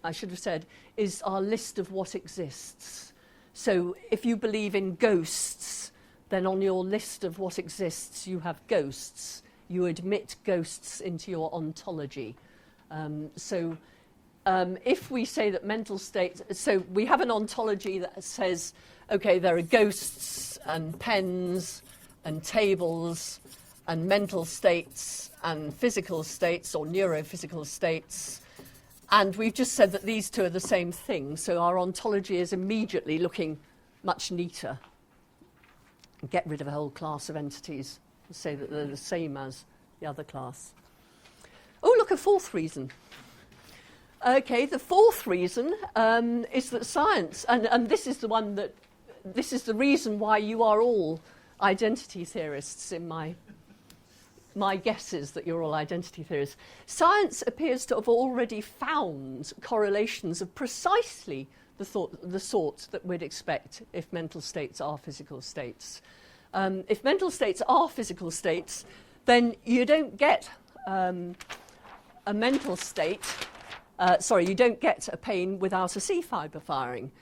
I should have said, is our list of what exists. So if you believe in ghosts, then on your list of what exists you have ghosts. You admit ghosts into your ontology. If we say that mental states... So we have an ontology that says, OK, there are ghosts and pens and tables and mental states and physical states or neurophysical states. And we've just said that these 2 are the same thing, so our ontology is immediately looking much neater. get rid of a whole class of entities and say that they're the same as the other class. Oh, look, a fourth reason. Okay, the fourth reason is that science, and this is the one that, this is the reason why you are all identity theorists in my guess is that you're all identity theorists. Science appears to have already found correlations of precisely the sort that we'd expect if mental states are physical states. If mental states are physical states, then you don't get a mental state, you don't get a pain without a C fibre firing.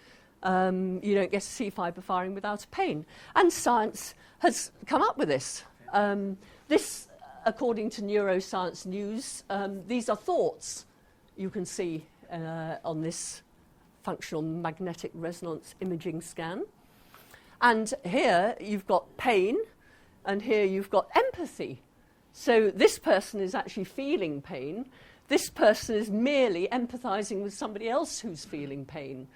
You don't get a C fibre firing without a pain. And science has come up with this. This, according to Neuroscience News, these are thoughts you can see on this functional magnetic resonance imaging scan. And here you've got pain, and here you've got empathy. So this person is actually feeling pain. This person is merely empathizing with somebody else who's feeling pain.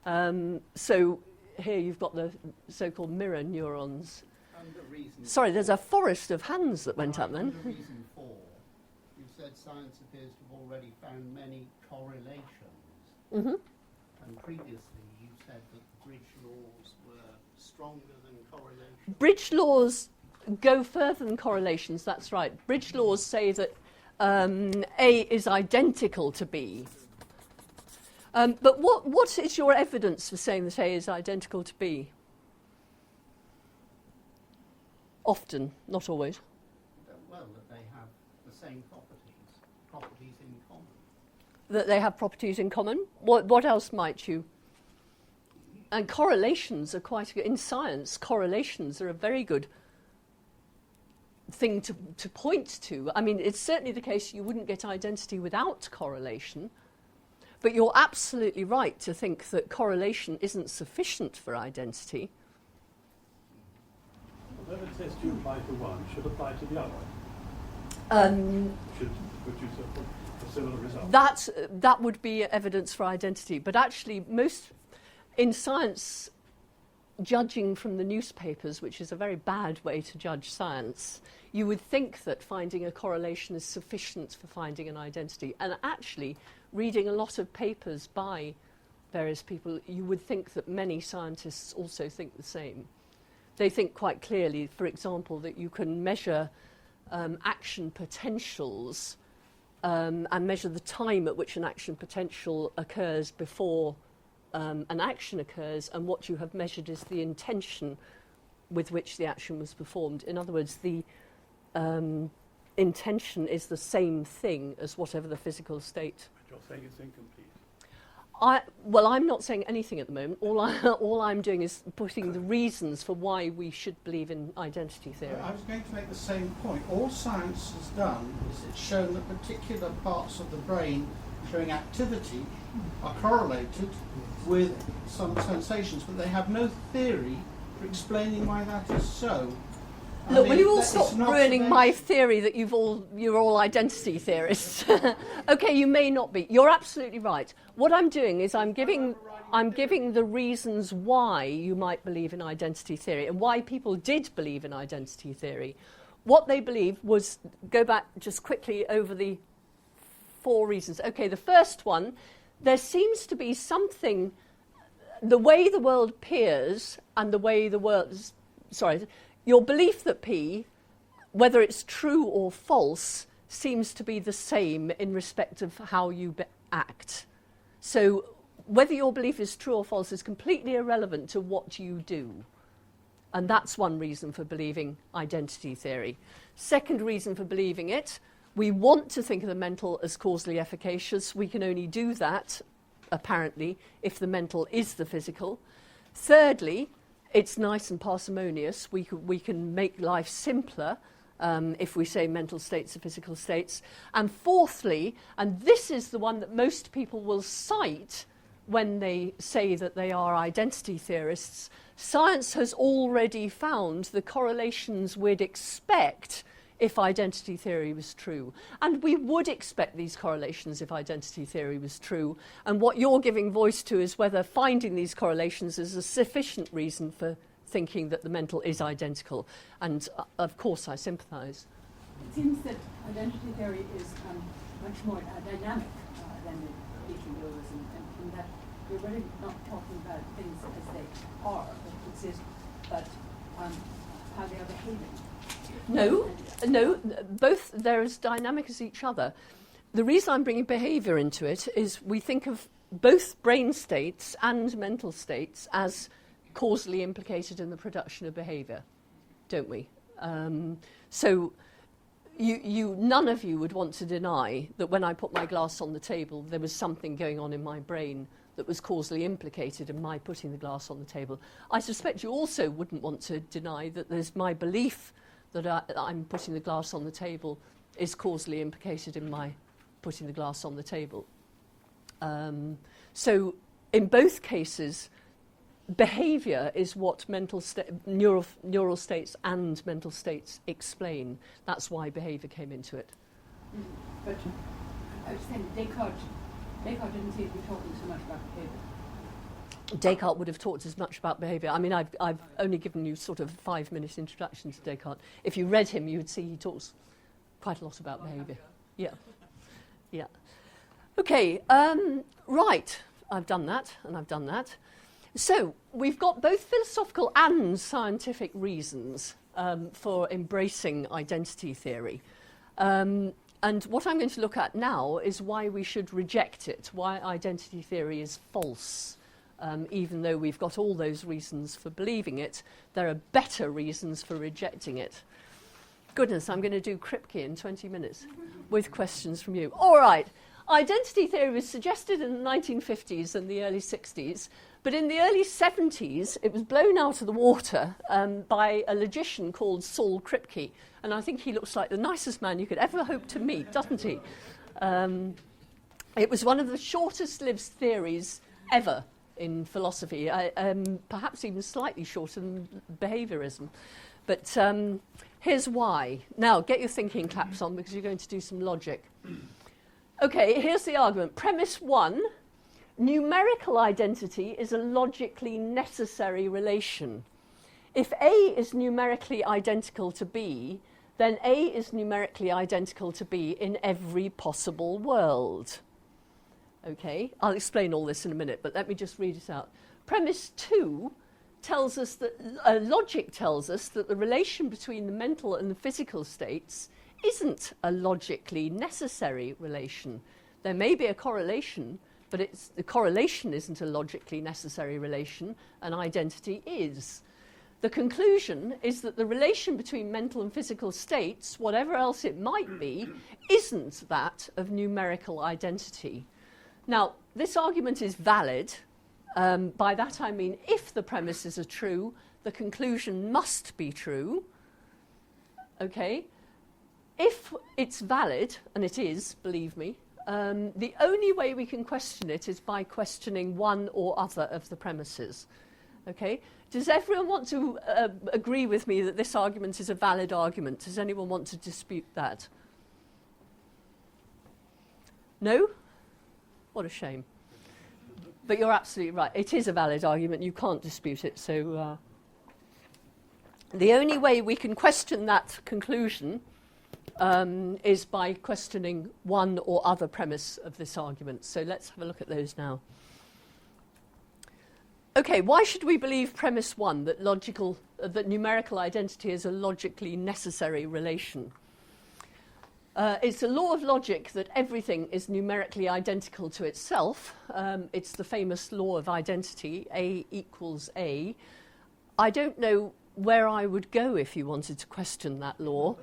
So here you've got the so-called mirror neurons. Sorry, there's a forest of hands that went up then. Under reason 4, you said science appears to have already found many correlations. Mm-hmm. And previously you said that bridge laws were stronger than correlations. Bridge laws go further than correlations, that's right. Bridge laws say that A is identical to B. But what is your evidence for saying that A is identical to B? Often, not always. Well, that they have the same properties in common. That they have properties in common? What else might you? And correlations are quite good. In science, correlations are a very good thing to point to. I mean, it's certainly the case you wouldn't get identity without correlation, but you're absolutely right to think that correlation isn't sufficient for identity. Whatever test you apply to one should apply to the other. Should produce a similar result. That would be evidence for identity, but actually most in science, judging from the newspapers, which is a very bad way to judge science, you would think that finding a correlation is sufficient for finding an identity. And actually, reading a lot of papers by various people, you would think that many scientists also think the same. They think quite clearly, for example, that you can measure action potentials and measure the time at which an action potential occurs before an action occurs, and what you have measured is the intention with which the action was performed. In other words, the intention is the same thing as whatever the physical state. But you're saying it's incomplete. Well, I'm not saying anything at the moment. All I'm doing is putting the reasons for why we should believe in identity theory. I was going to make the same point. All science has done is it's shown that particular parts of the brain showing activity are correlated with some sensations, but they have no theory for explaining why that is so. Look, will you all stop ruining my theory that you're all identity theorists? Okay, you may not be. You're absolutely right. What I'm doing is I'm giving the reasons why you might believe in identity theory and why people did believe in identity theory. What they believed was, go back just quickly over the 4 reasons. Okay, the first one, there seems to be something, the way the world appears and the way the world, your belief that P, whether it's true or false, seems to be the same in respect of how you act. So whether your belief is true or false is completely irrelevant to what you do. And that's one reason for believing identity theory. Second reason for believing it, we want to think of the mental as causally efficacious. We can only do that, apparently, if the mental is the physical. Thirdly, it's nice and parsimonious. We can make life simpler if we say mental states are physical states. And fourthly, and this is the one that most people will cite when they say that they are identity theorists, science has already found the correlations we'd expect if identity theory was true. And we would expect these correlations if identity theory was true. And what you're giving voice to is whether finding these correlations is a sufficient reason for thinking that the mental is identical. And of course I sympathise. It seems that identity theory is much more dynamic than the teaching dualism, and in that we're really not talking about things as they are, that exist, but how they are behaving. No, both they're as dynamic as each other. The reason I'm bringing behaviour into it is we think of both brain states and mental states as causally implicated in the production of behaviour, don't we? So none of you would want to deny that when I put my glass on the table, there was something going on in my brain that was causally implicated in my putting the glass on the table. I suspect you also wouldn't want to deny that there's my belief that I'm putting the glass on the table is causally implicated in my putting the glass on the table. So in both cases, behaviour is what neural states and mental states explain. That's why behaviour came into it. But I was saying Descartes didn't seem to be talking so much about behaviour. Descartes would have talked as much about behaviour. I mean, I've only given you sort of 5-minute introduction to Descartes. If you read him, you would see he talks quite a lot about behaviour. Yeah. Okay, right. I've done that, and I've done that. So we've got both philosophical and scientific reasons for embracing identity theory. And what I'm going to look at now is why we should reject it, why identity theory is false. Even though we've got all those reasons for believing it, there are better reasons for rejecting it. Goodness, I'm going to do Kripke in 20 minutes with questions from you. All right. Identity theory was suggested in the 1950s and the early 60s, but in the early 70s it was blown out of the water by a logician called Saul Kripke, and I think he looks like the nicest man you could ever hope to meet, doesn't he? It was one of the shortest-lived theories ever in philosophy, perhaps even slightly shorter than behaviourism. But here's why. Now, get your thinking caps on because you're going to do some logic. Okay, here's the argument. Premise 1, numerical identity is a logically necessary relation. If A is numerically identical to B, then A is numerically identical to B in every possible world. Okay, I'll explain all this in a minute, but let me just read it out. Premise 2 tells us that, logic tells us that the relation between the mental and the physical states isn't a logically necessary relation. There may be a correlation, but the correlation isn't a logically necessary relation, and identity is. The conclusion is that the relation between mental and physical states, whatever else it might be, isn't that of numerical identity. Now, this argument is valid. By that I mean if the premises are true, the conclusion must be true. Okay? If it's valid, and it is, believe me, the only way we can question it is by questioning one or other of the premises. Okay? Does everyone want to agree with me that this argument is a valid argument? Does anyone want to dispute that? No? What a shame. But you're absolutely right. It is a valid argument. You can't dispute it. So the only way we can question that conclusion is by questioning one or other premise of this argument. So let's have a look at those now. Okay, why should we believe premise 1, that numerical identity is a logically necessary relation? It's a law of logic that everything is numerically identical to itself. It's the famous law of identity, A equals A. I don't know where I would go if you wanted to question that law.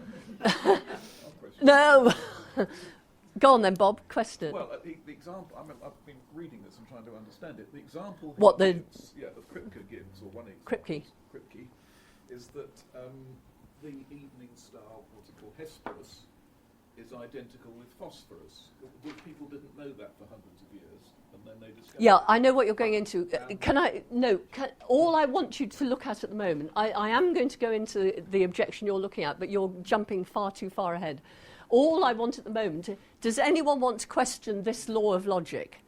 No! Go on then, Bob, question it. Well, the example, I've been reading this and trying to understand it. The example that Kripke gives, or one example, Kripke, is that the evening star, what's it called, Hesperus, is identical with phosphorus. People didn't know that for hundreds of years, and then they discovered... Yeah, I know what you're going into. All I want you to look at the moment, I am going to go into the objection you're looking at, but you're jumping far too far ahead. All I want at the moment, does anyone want to question this law of logic?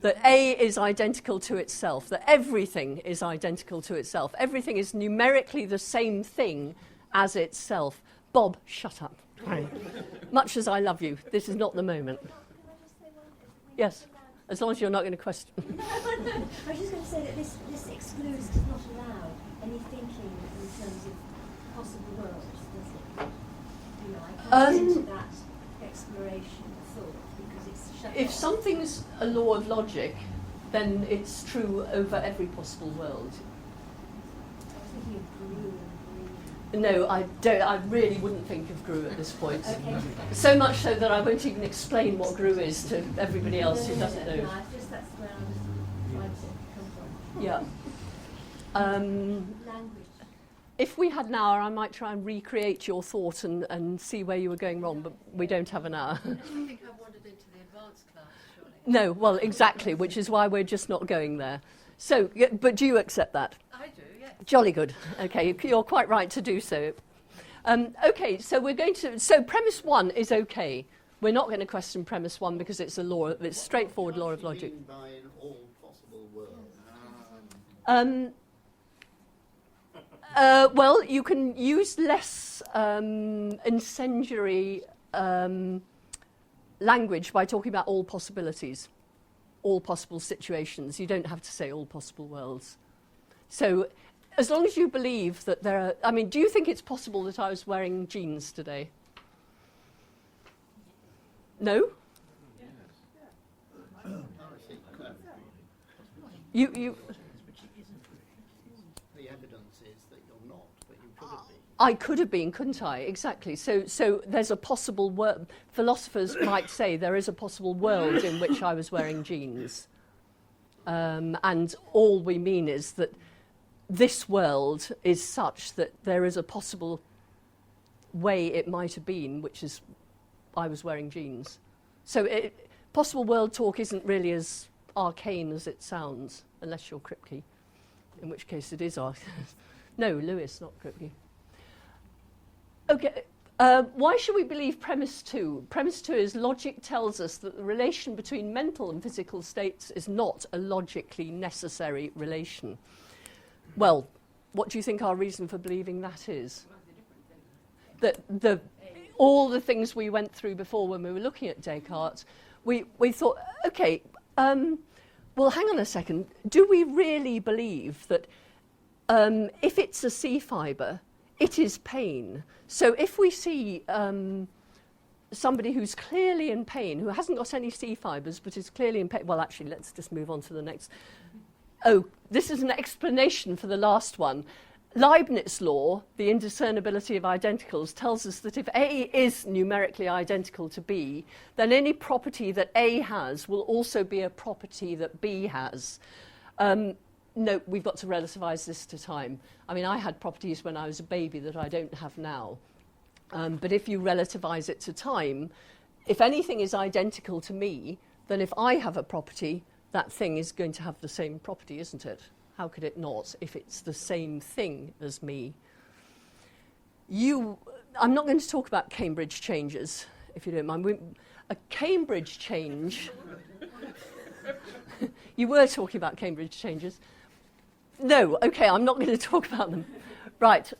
that A is identical to itself, that everything is identical to itself. Everything is numerically the same thing as itself. Bob, shut up. Much as I love you, this is not the moment. Can I just say one? Yes, as long as you're not going to question. No, I was just going to say that this excludes, does not allow any thinking in terms of possible worlds, does it? You know, I can't into that exploration of thought because it's shut If off. something's a law of logic, then it's true over every possible world. I was thinking of Gru and Green. No, I don't. I really wouldn't think of GRU at this point. Okay. So much so that I won't even explain what GRU is to everybody else who doesn't know. No, just that's where I was trying to come from. Yeah. Language. If we had an hour, I might try and recreate your thought and see where you were going wrong, but we don't have an hour. I think I've wandered into the advanced class, surely. No, well, exactly, which is why we're just not going there. So, but do you accept that? I do, yes. Jolly good. Okay, you're quite right to do so. Okay, so we're going to. So premise one is okay. We're not going to question premise one because it's a law. It's a straightforward law of logic. By an all possible world. Well, you can use less incendiary language by talking about all possibilities, all possible situations. You don't have to say all possible worlds. So as long as you believe that there are... I mean, do you think it's possible that I was wearing jeans today? No? You The evidence is that you're not, but you could have been. I could have been, couldn't I? Exactly. So there's a possible world. Philosophers might say there is a possible world in which I was wearing jeans. And all we mean is that this world is such that there is a possible way it might have been, which is I was wearing jeans. So possible world talk isn't really as arcane as it sounds, unless you're Kripke, in which case it is arcane. No, Lewis, not Kripke. Okay, why should we believe premise two? Premise two is logic tells us that the relation between mental and physical states is not a logically necessary relation. Well, what do you think our reason for believing that is? That all the things we went through before when we were looking at Descartes, we thought, okay, well, hang on a second. Do we really believe that if it's a C fibre, it is pain? So if we see somebody who's clearly in pain, who hasn't got any C fibres but is clearly in pain... Well, actually, let's just move on to the next. Oh, this is an explanation for the last one. Leibniz law, the indiscernibility of identicals, tells us that if A is numerically identical to B, then any property that A has will also be a property that B has. No, we've got to relativise this to time. I mean, I had properties when I was a baby that I don't have now. But if you relativise it to time, if anything is identical to me, then if I have a property, that thing is going to have the same property, isn't it? How could it not if it's the same thing as me? I'm not going to talk about Cambridge changes, if you don't mind. A Cambridge change... You were talking about Cambridge changes. No, okay, I'm not going to talk about them. Right.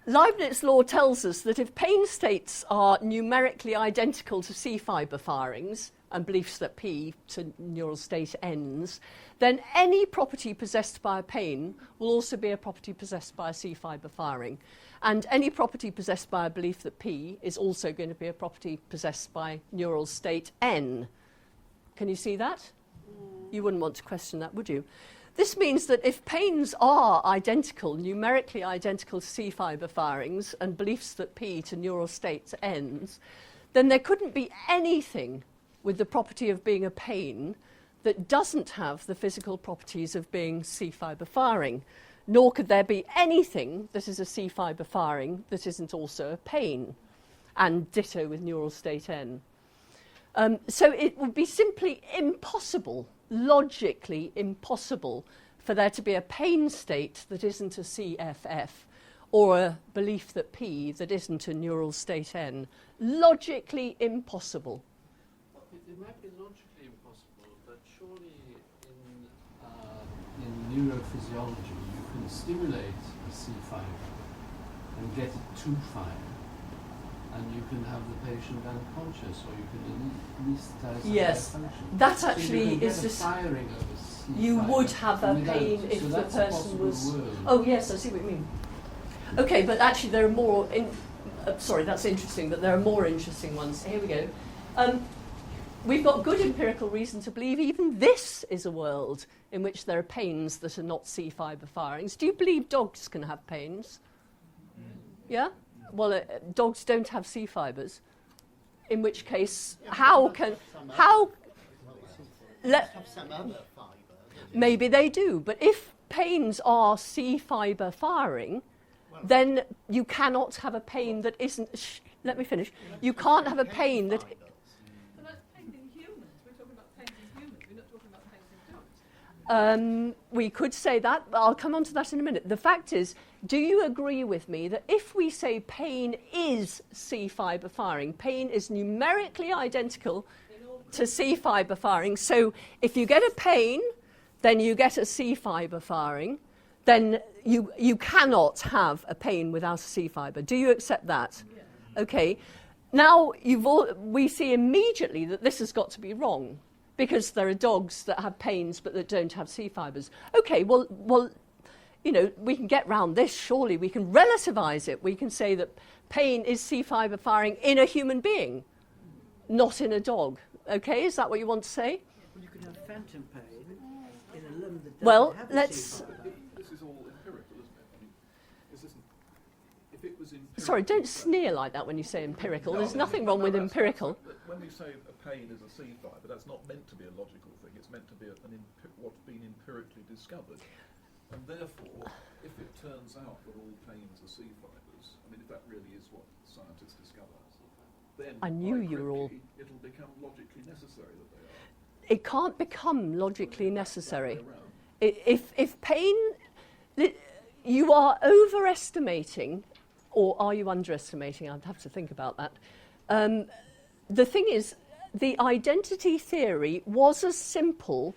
Leibniz law tells us that if pain states are numerically identical to C fibre firings and beliefs that P to neural state ends, then any property possessed by a pain will also be a property possessed by a C fibre firing. And any property possessed by a belief that P is also going to be a property possessed by neural state N. Can you see that? You wouldn't want to question that, would you? This means that if pains are identical, numerically identical to C fibre firings and beliefs that P to neural states ends, then there couldn't be anything with the property of being a pain that doesn't have the physical properties of being C fibre firing, nor could there be anything that is a C fibre firing that isn't also a pain, and ditto with neural state N. So it would be simply impossible, logically impossible, for there to be a pain state that isn't a CFF or a belief that P that isn't a neural state N. Logically impossible. it might be logically impossible, but surely in neurophysiology you can stimulate a C fiber and get it to fire, and you can have the patient unconscious, or you can anesthetize Yes, the function. that So actually you can is get a just. firing of a C You fiber would have a without- pain if so the that's a person possible was. world. Oh yes, I see what you mean. Okay, but actually there are more. Sorry, that's interesting, but there are more interesting ones. Here we go. We've got good empirical reason to believe even this is a world in which there are pains that are not C fibre firings. Do you believe dogs can have pains? Yeah? Well, dogs don't have C fibres. In which case, how can... How... Have some other fibre. Maybe they do, but if pains are C fibre firing, then you cannot have a pain that isn't... let me finish. You can't have a pain that... But that's pain in humans. We're talking about pain in humans. We're not talking about pain in dogs. We could say that, but I'll come on to that in a minute. The fact is, do you agree with me that if we say pain is C fibre firing, pain is numerically identical to C fibre firing? So if you get a pain, then you get a C fibre firing, then you cannot have a pain without a C fibre. Do you accept that? Yeah. Okay. Now, we see immediately that this has got to be wrong, because there are dogs that have pains but that don't have C fibres. Okay, well, you know, we can get round this, surely. We can relativise it. We can say that pain is C fibre firing in a human being, not in a dog. Okay, is that what you want to say? Well, you could have phantom pain in a limb that doesn't Well, have a let's... C fibre. This is all empirical, isn't it? I mean, this isn't... If it was empirical... Sorry, don't sneer like that when you say empirical. There's nothing wrong with empirical. When we say a pain is a C fibre, that's not meant to be a logical thing. It's meant to be what's been empirically discovered. And therefore, if it turns out that all pains are C fibres, I mean, if that really is what scientists discover, then I knew you were all... it'll become logically necessary that they are. It can't become logically necessary. If pain... You are overestimating, or are you underestimating? I'd have to think about that. The thing is, the identity theory was as simple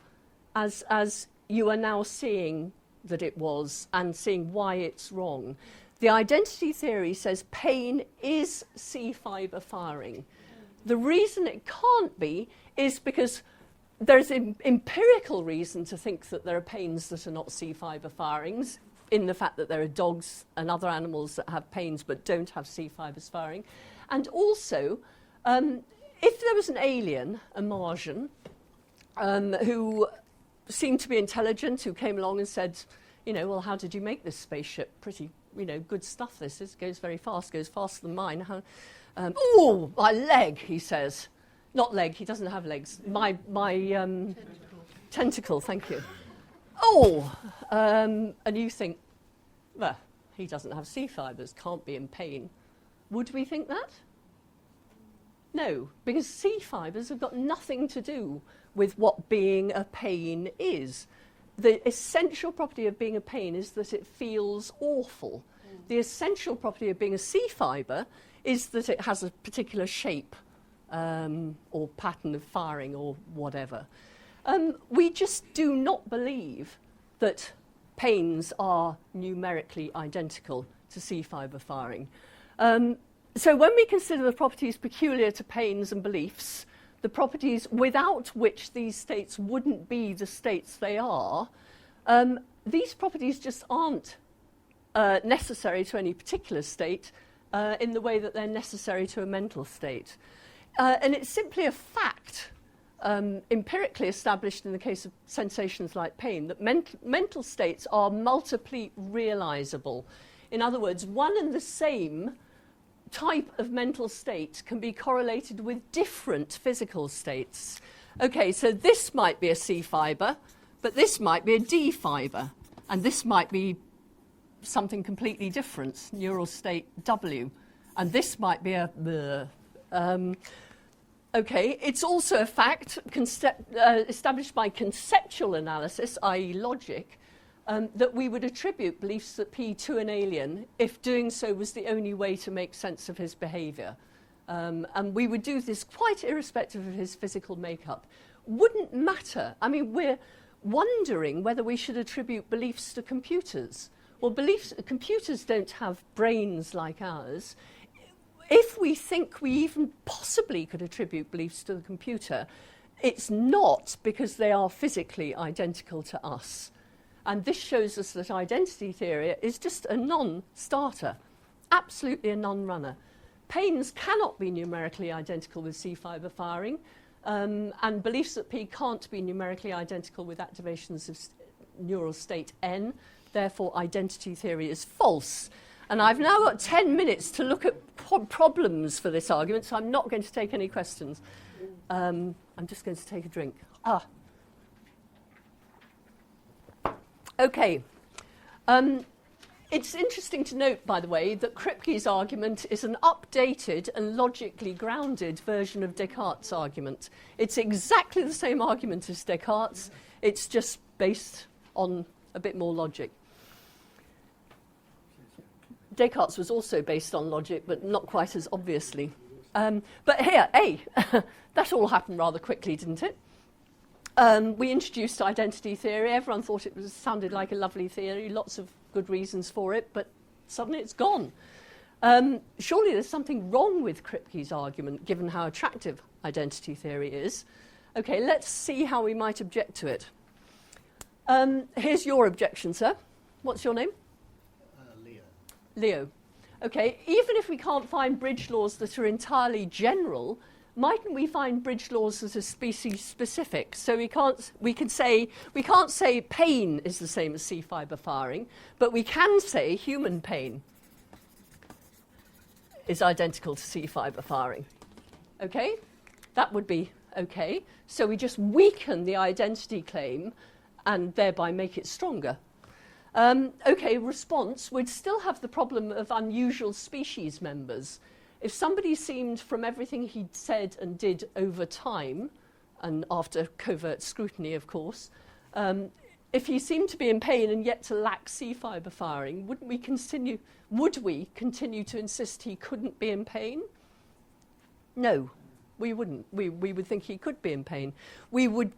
as you are now seeing that it was, and seeing why it's wrong. The identity theory says pain is C fibre firing. The reason it can't be is because there's empirical reason to think that there are pains that are not C fibre firings, in the fact that there are dogs and other animals that have pains but don't have C fibres firing. And also, if there was an alien, a Martian, who seemed to be intelligent, who came along and said, you know, well, how did you make this spaceship? Pretty, you know, good stuff this is. Goes very fast, goes faster than mine. Oh, my leg, he says. Not leg, he doesn't have legs. My tentacle, thank you. Oh, and you think, well, he doesn't have C fibres, can't be in pain. Would we think that? No, because C fibres have got nothing to do with what being a pain is. The essential property of being a pain is that it feels awful. The essential property of being a C fibre is that it has a particular shape or pattern of firing or whatever. We just do not believe that pains are numerically identical to C fibre firing. So when we consider the properties peculiar to pains and beliefs, the properties without which these states wouldn't be the states they are, these properties just aren't necessary to any particular state in the way that they're necessary to a mental state. And it's simply a fact, empirically established in the case of sensations like pain, that mental states are multiply realisable. In other words, one and the same type of mental state can be correlated with different physical states. Okay, so this might be a C fibre, but this might be a D fibre, and this might be something completely different, neural state W, and this might be a okay, it's also a fact established by conceptual analysis, i.e. logic, that we would attribute beliefs that P to an alien if doing so was the only way to make sense of his behaviour. And we would do this quite irrespective of his physical makeup. Wouldn't matter. I mean, we're wondering whether we should attribute beliefs to computers. Well, computers don't have brains like ours. If we think we even possibly could attribute beliefs to the computer, it's not because they are physically identical to us. And this shows us that identity theory is just a non-starter, absolutely a non-runner. Pains cannot be numerically identical with C fibre firing, and beliefs that P can't be numerically identical with activations of neural state N. Therefore, identity theory is false. And I've now got 10 minutes to look at problems for this argument, so I'm not going to take any questions. I'm just going to take a drink. Okay. It's interesting to note, by the way, that Kripke's argument is an updated and logically grounded version of Descartes' argument. It's exactly the same argument as Descartes', it's just based on a bit more logic. Descartes was also based on logic, but not quite as obviously. But here, that all happened rather quickly, didn't it? We introduced identity theory. Everyone thought it sounded like a lovely theory, lots of good reasons for it, but suddenly it's gone. Surely there's something wrong with Kripke's argument, given how attractive identity theory is. Okay, let's see how we might object to it. Here's your objection, sir. What's your name? Leo. Okay, even if we can't find bridge laws that are entirely general, mightn't we find bridge laws that are species specific? So we can't say pain is the same as C fibre firing, but we can say human pain is identical to C fibre firing. Okay, that would be okay. So we just weaken the identity claim and thereby make it stronger. Okay, response, we'd still have the problem of unusual species members. If somebody seemed, from everything he'd said and did over time, and after covert scrutiny, of course, if he seemed to be in pain and yet to lack C fibre firing, would we continue to insist he couldn't be in pain? No, we wouldn't. We would think he could be in pain. We would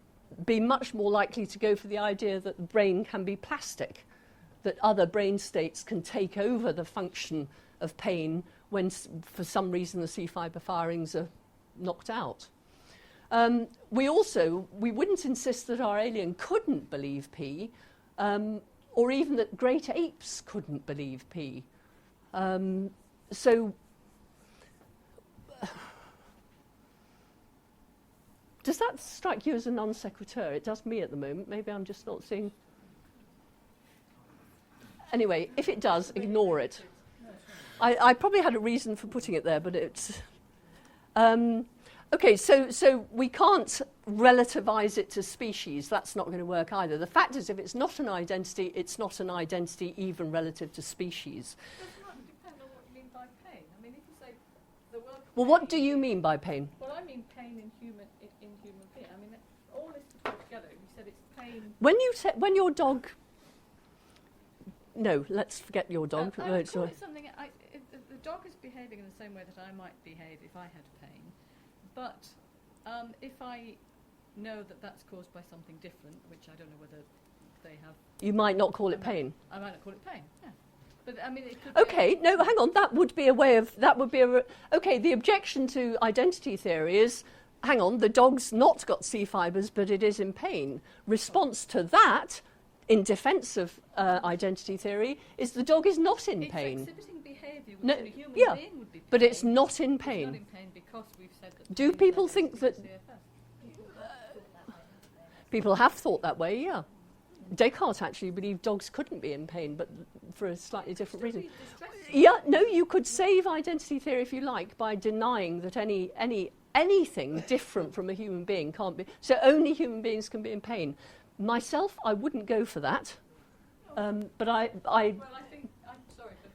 be much more likely to go for the idea that the brain can be plastic, that other brain states can take over the function of pain when, for some reason, the C fibre firings are knocked out. We wouldn't insist that our alien couldn't believe P, or even that great apes couldn't believe P. So, does that strike you as a non sequitur? It does me at the moment. Maybe I'm just not seeing. Anyway, if it does, ignore it. I probably had a reason for putting it there, but it's... okay, so we can't relativize it to species. That's not going to work either. The fact is, if it's not an identity, it's not an identity even relative to species. Does not depend on what you mean by pain. I mean, if you say the word Well, pain, what do you mean by pain? Well, I mean pain in human being. I mean, all this to put together, you said it's pain... When your dog... No, let's forget your dog. I would call it something... the dog is behaving in the same way that I might behave if I had pain. But if I know that that's caused by something different, which I don't know whether they have... You might not call it pain. I might not call it pain, yeah. But, I mean, it could Okay, no, hang on. That would be a way of... okay, the objection to identity theory is, hang on, the dog's not got C fibres, but it is in pain. Response to that, in defence of identity theory, is the dog is not in pain. It's exhibiting behaviour which in a human being would be pain. But it's not in pain. It's not in pain because we've said that... Do people think that... people have thought that way, yeah. Descartes actually believed dogs couldn't be in pain, but for a slightly different reason. Yeah, no, you could save identity theory, if you like, by denying that anything different from a human being can't be... So only human beings can be in pain. Myself, I wouldn't go for that. But I... Well, I think... I'm sorry, but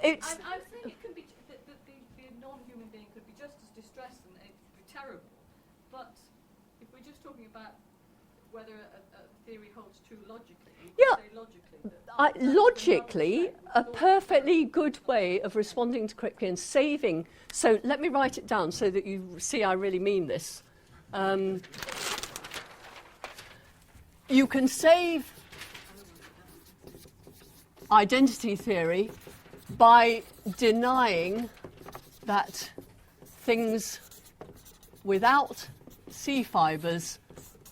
it's... I'm saying it can be... That the non-human being could be just as distressed and it could be terrible. But if we're just talking about whether a theory holds true logically, you could say logically that... Logically, a perfectly good way of responding to Kripke and saving. So let me write it down so that you see I really mean this. You can save identity theory by denying that things without C fibres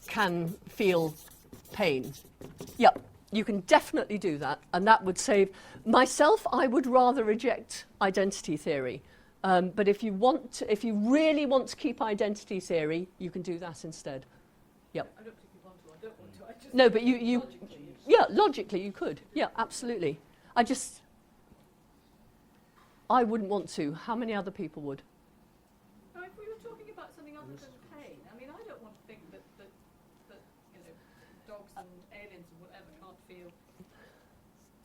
can feel pain. Yep, you can definitely do that, and that would save. Myself, I would rather reject identity theory, but if you really want to keep identity theory, you can do that instead. Yep. I don't particularly want to. I don't want to. I just No, but logically you could. Yeah, absolutely. I wouldn't want to. How many other people would? Now, if we were talking about something other than pain, I mean, I don't want to think that you know, dogs and aliens and whatever can't feel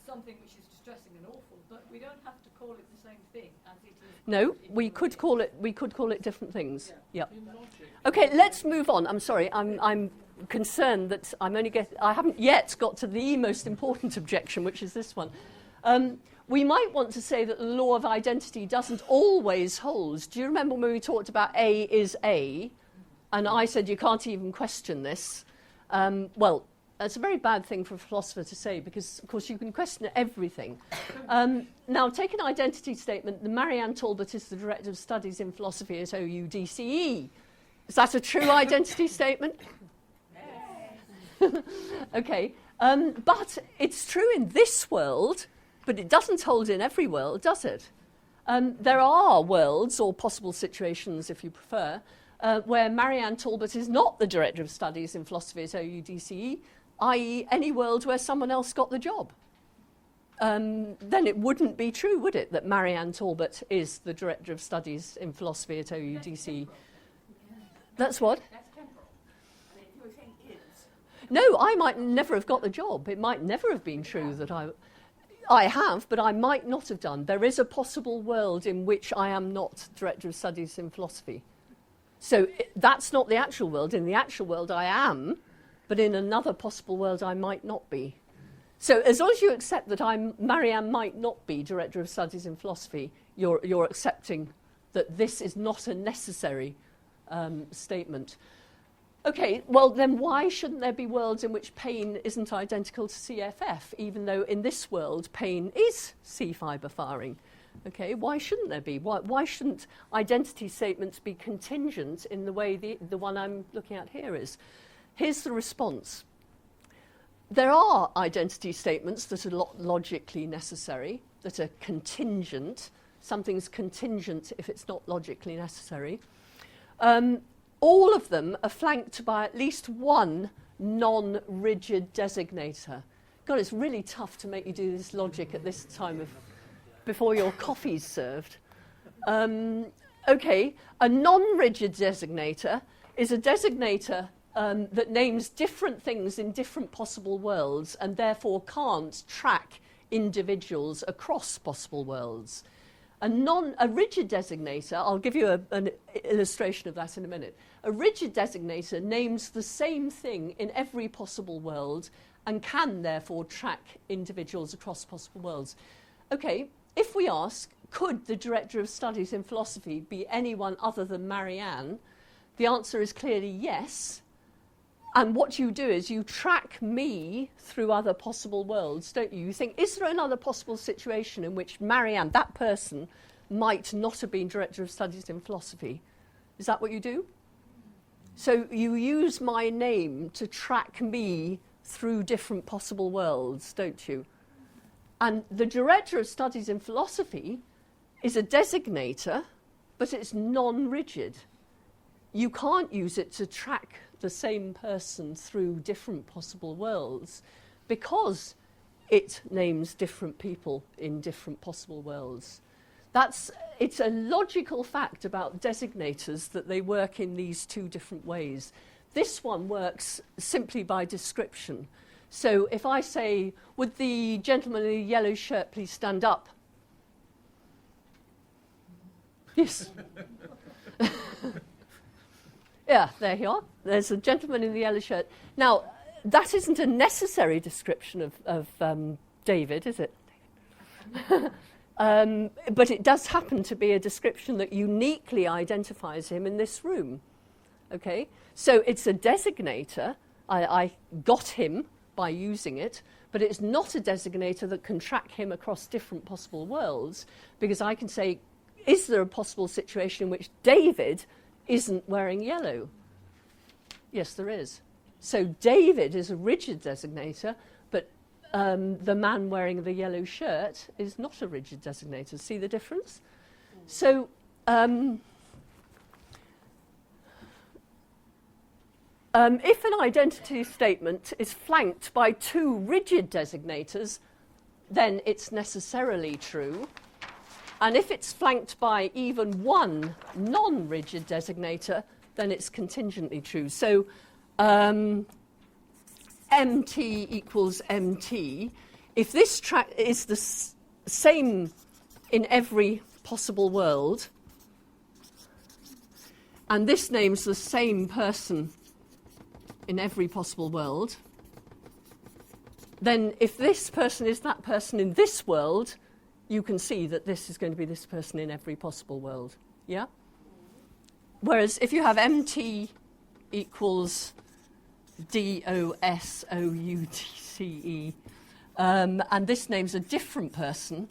something which is distressing and awful, but we don't have to call it the same thing as it is. No, we could call it different things. Yeah. Okay, let's move on. I'm sorry. I'm concerned that I haven't yet got to the most important objection, which is this one. We might want to say that the law of identity doesn't always hold. Do you remember when we talked about A is A, and I said you can't even question this? Well, that's a very bad thing for a philosopher to say because, of course, you can question everything. Now, take an identity statement. The Marianne Talbot is the Director of Studies in Philosophy at OUDCE. Is that a true identity statement? Okay. But it's true in this world, but it doesn't hold in every world, does it? There are worlds, or possible situations, if you prefer, where Marianne Talbot is not the Director of Studies in Philosophy at OUDCE, i.e. any world where someone else got the job. Then it wouldn't be true, would it, that Marianne Talbot is the Director of Studies in Philosophy at OUDCE? That's what? That's temporal. I mean, if you were saying is. No, I might never have got the job. It might never have been true that I have, but I might not have done. There is a possible world in which I am not Director of Studies in Philosophy. So that's not the actual world. In the actual world, I am, but in another possible world, I might not be. So as long as you accept that Marianne might not be Director of Studies in Philosophy, you're accepting that this is not a necessary statement. Okay, well then why shouldn't there be worlds in which pain isn't identical to CFF, even though in this world pain is C fibre firing? Okay, why shouldn't there be? Why shouldn't identity statements be contingent in the way the one I'm looking at here is? Here's the response. There are identity statements that are logically necessary, that are contingent. Something's contingent if it's not logically necessary. All of them are flanked by at least one non-rigid designator. God, it's really tough to make you do this logic at this time before your coffee's served. Okay, a non-rigid designator is a designator that names different things in different possible worlds and therefore can't track individuals across possible worlds. A rigid designator, I'll give you an illustration of that in a minute. A rigid designator names the same thing in every possible world and can therefore track individuals across possible worlds. Okay, if we ask, could the Director of Studies in Philosophy be anyone other than Marianne? The answer is clearly yes. And what you do is you track me through other possible worlds, don't you? You think, is there another possible situation in which Marianne, that person, might not have been Director of Studies in Philosophy? Is that what you do? So you use my name to track me through different possible worlds, don't you? And the Director of Studies in Philosophy is a designator, but it's non-rigid. You can't use it to track the same person through different possible worlds because it names different people in different possible worlds. It's a logical fact about designators that they work in these two different ways. This one works simply by description. So if I say, would the gentleman in the yellow shirt please stand up? Yes. Yeah, there you are. There's a gentleman in the yellow shirt. Now, that isn't a necessary description of David, is it? But it does happen to be a description that uniquely identifies him in this room. Okay, so it's a designator. I got him by using it, but it's not a designator that can track him across different possible worlds, because I can say, is there a possible situation in which David isn't wearing yellow? Yes, there is. So David is a rigid designator, but the man wearing the yellow shirt is not a rigid designator. See the difference? So if an identity statement is flanked by two rigid designators, then it's necessarily true. And if it's flanked by even one non-rigid designator, then it's contingently true. So MT equals MT. If this is the same in every possible world, and this name's the same person in every possible world, then if this person is that person in this world, you can see that this is going to be this person in every possible world. Yeah? Whereas if you have MT equals DOSOUTCE, and this name's a different person,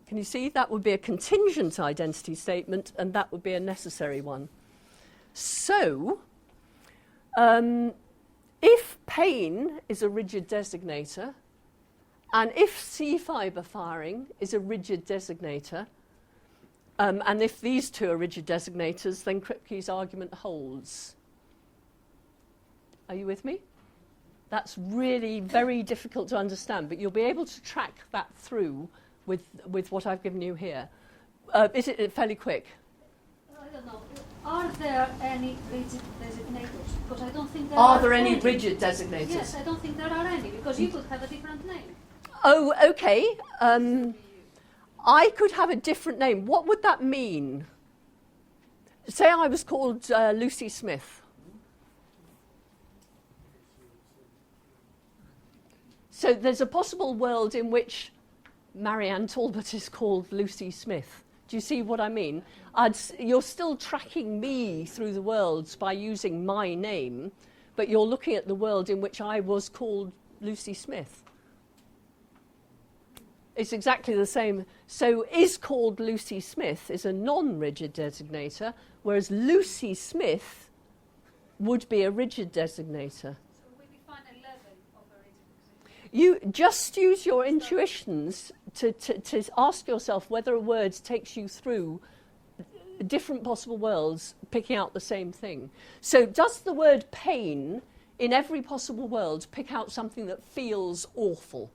can you see? That would be a contingent identity statement, and that would be a necessary one. So, if pain is a rigid designator, and if C-fibre firing is a rigid designator, and if these two are rigid designators, then Kripke's argument holds. Are you with me? That's really very difficult to understand, but you'll be able to track that through with what I've given you here. Is it fairly quick? I don't know. Are there any rigid designators? Because I don't think there are. Are there any rigid designators? Yes, I don't think there are any, because you could have a different name. Oh, okay. I could have a different name. What would that mean? Say I was called Lucy Smith. So there's a possible world in which Marianne Talbot is called Lucy Smith. Do you see what I mean? You're still tracking me through the worlds by using my name, but you're looking at the world in which I was called Lucy Smith. It's exactly the same. So is called Lucy Smith is a non-rigid designator, whereas Lucy Smith would be a rigid designator. So we define a level of a rigid designator. You just use your intuitions to ask yourself whether a word takes you through different possible worlds, picking out the same thing. So does the word pain in every possible world pick out something that feels awful?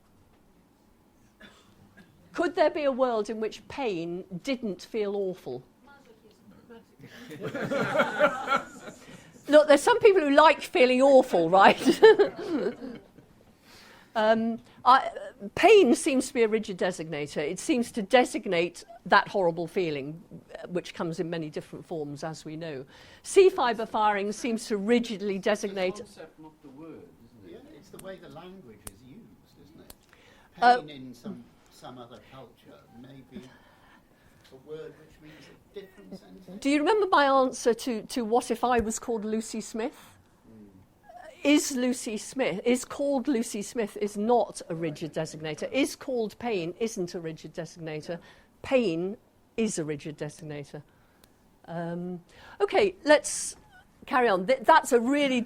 Could there be a world in which pain didn't feel awful? Look, there's some people who like feeling awful, right? Pain seems to be a rigid designator. It seems to designate that horrible feeling, which comes in many different forms, as we know. C-fibre firing seems to rigidly designate... It's the concept, not the word, isn't it? Yeah, it's the way the language is used, isn't it? Pain in some other culture may be a word which means a different sentence. Do you remember my answer to what if I was called Lucy Smith? Is called Lucy Smith is not a rigid designator. Is called pain isn't a rigid designator. Pain is a rigid designator. Okay, let's carry on. That's a really...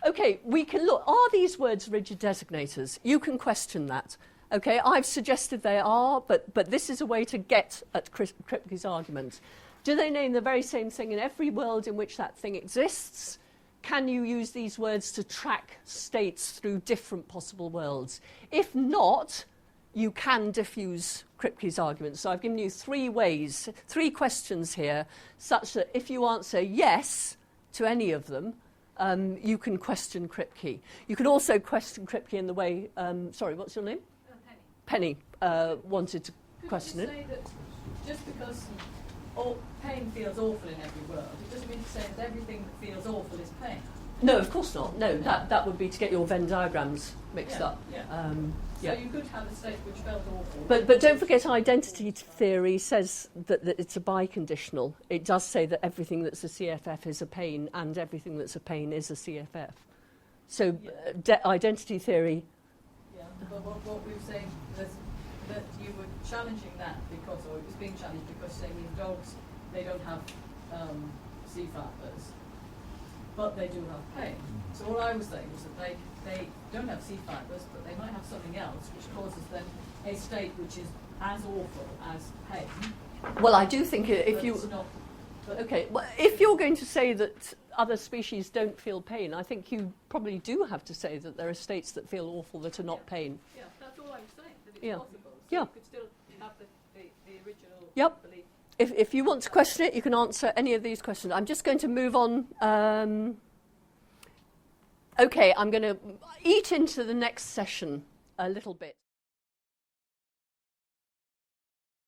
Okay, we can look. Are these words rigid designators? You can question that. Okay, I've suggested they are, but this is a way to get at Kripke's argument. Do they name the very same thing in every world in which that thing exists? Can you use these words to track states through different possible worlds? If not, you can diffuse Kripke's argument. So I've given you three questions here, such that if you answer yes to any of them, you can question Kripke. You can also question Kripke in the way... sorry, what's your name? Penny wanted to question it. Could you say that just because pain feels awful in every world, it doesn't mean to say that everything that feels awful is pain? No, of course not. No, that would be to get your Venn diagrams mixed up. Yeah. Yeah. So you could have a state which felt awful. But don't forget, identity theory says that it's a biconditional. It does say that everything that's a CFF is a pain, and everything that's a pain is a CFF. So identity theory. Yeah, but what we were saying was that you were challenging that because, or it was being challenged because saying these dogs, they don't have C fibers, but they do have pain. So all I was saying was that they don't have C fibers, but they might have something else which causes them a state which is as awful as pain. Well, I do think if you... Okay, well, if you're going to say that other species don't feel pain, I think you probably do have to say that there are states that feel awful that are not pain. Yeah, that's all I'm saying, that it's Yeah. possible. So Yeah. you could still have the original Yep. belief. If you want to question it, you can answer any of these questions. I'm just going to move on. Okay, I'm going to eat into the next session a little bit.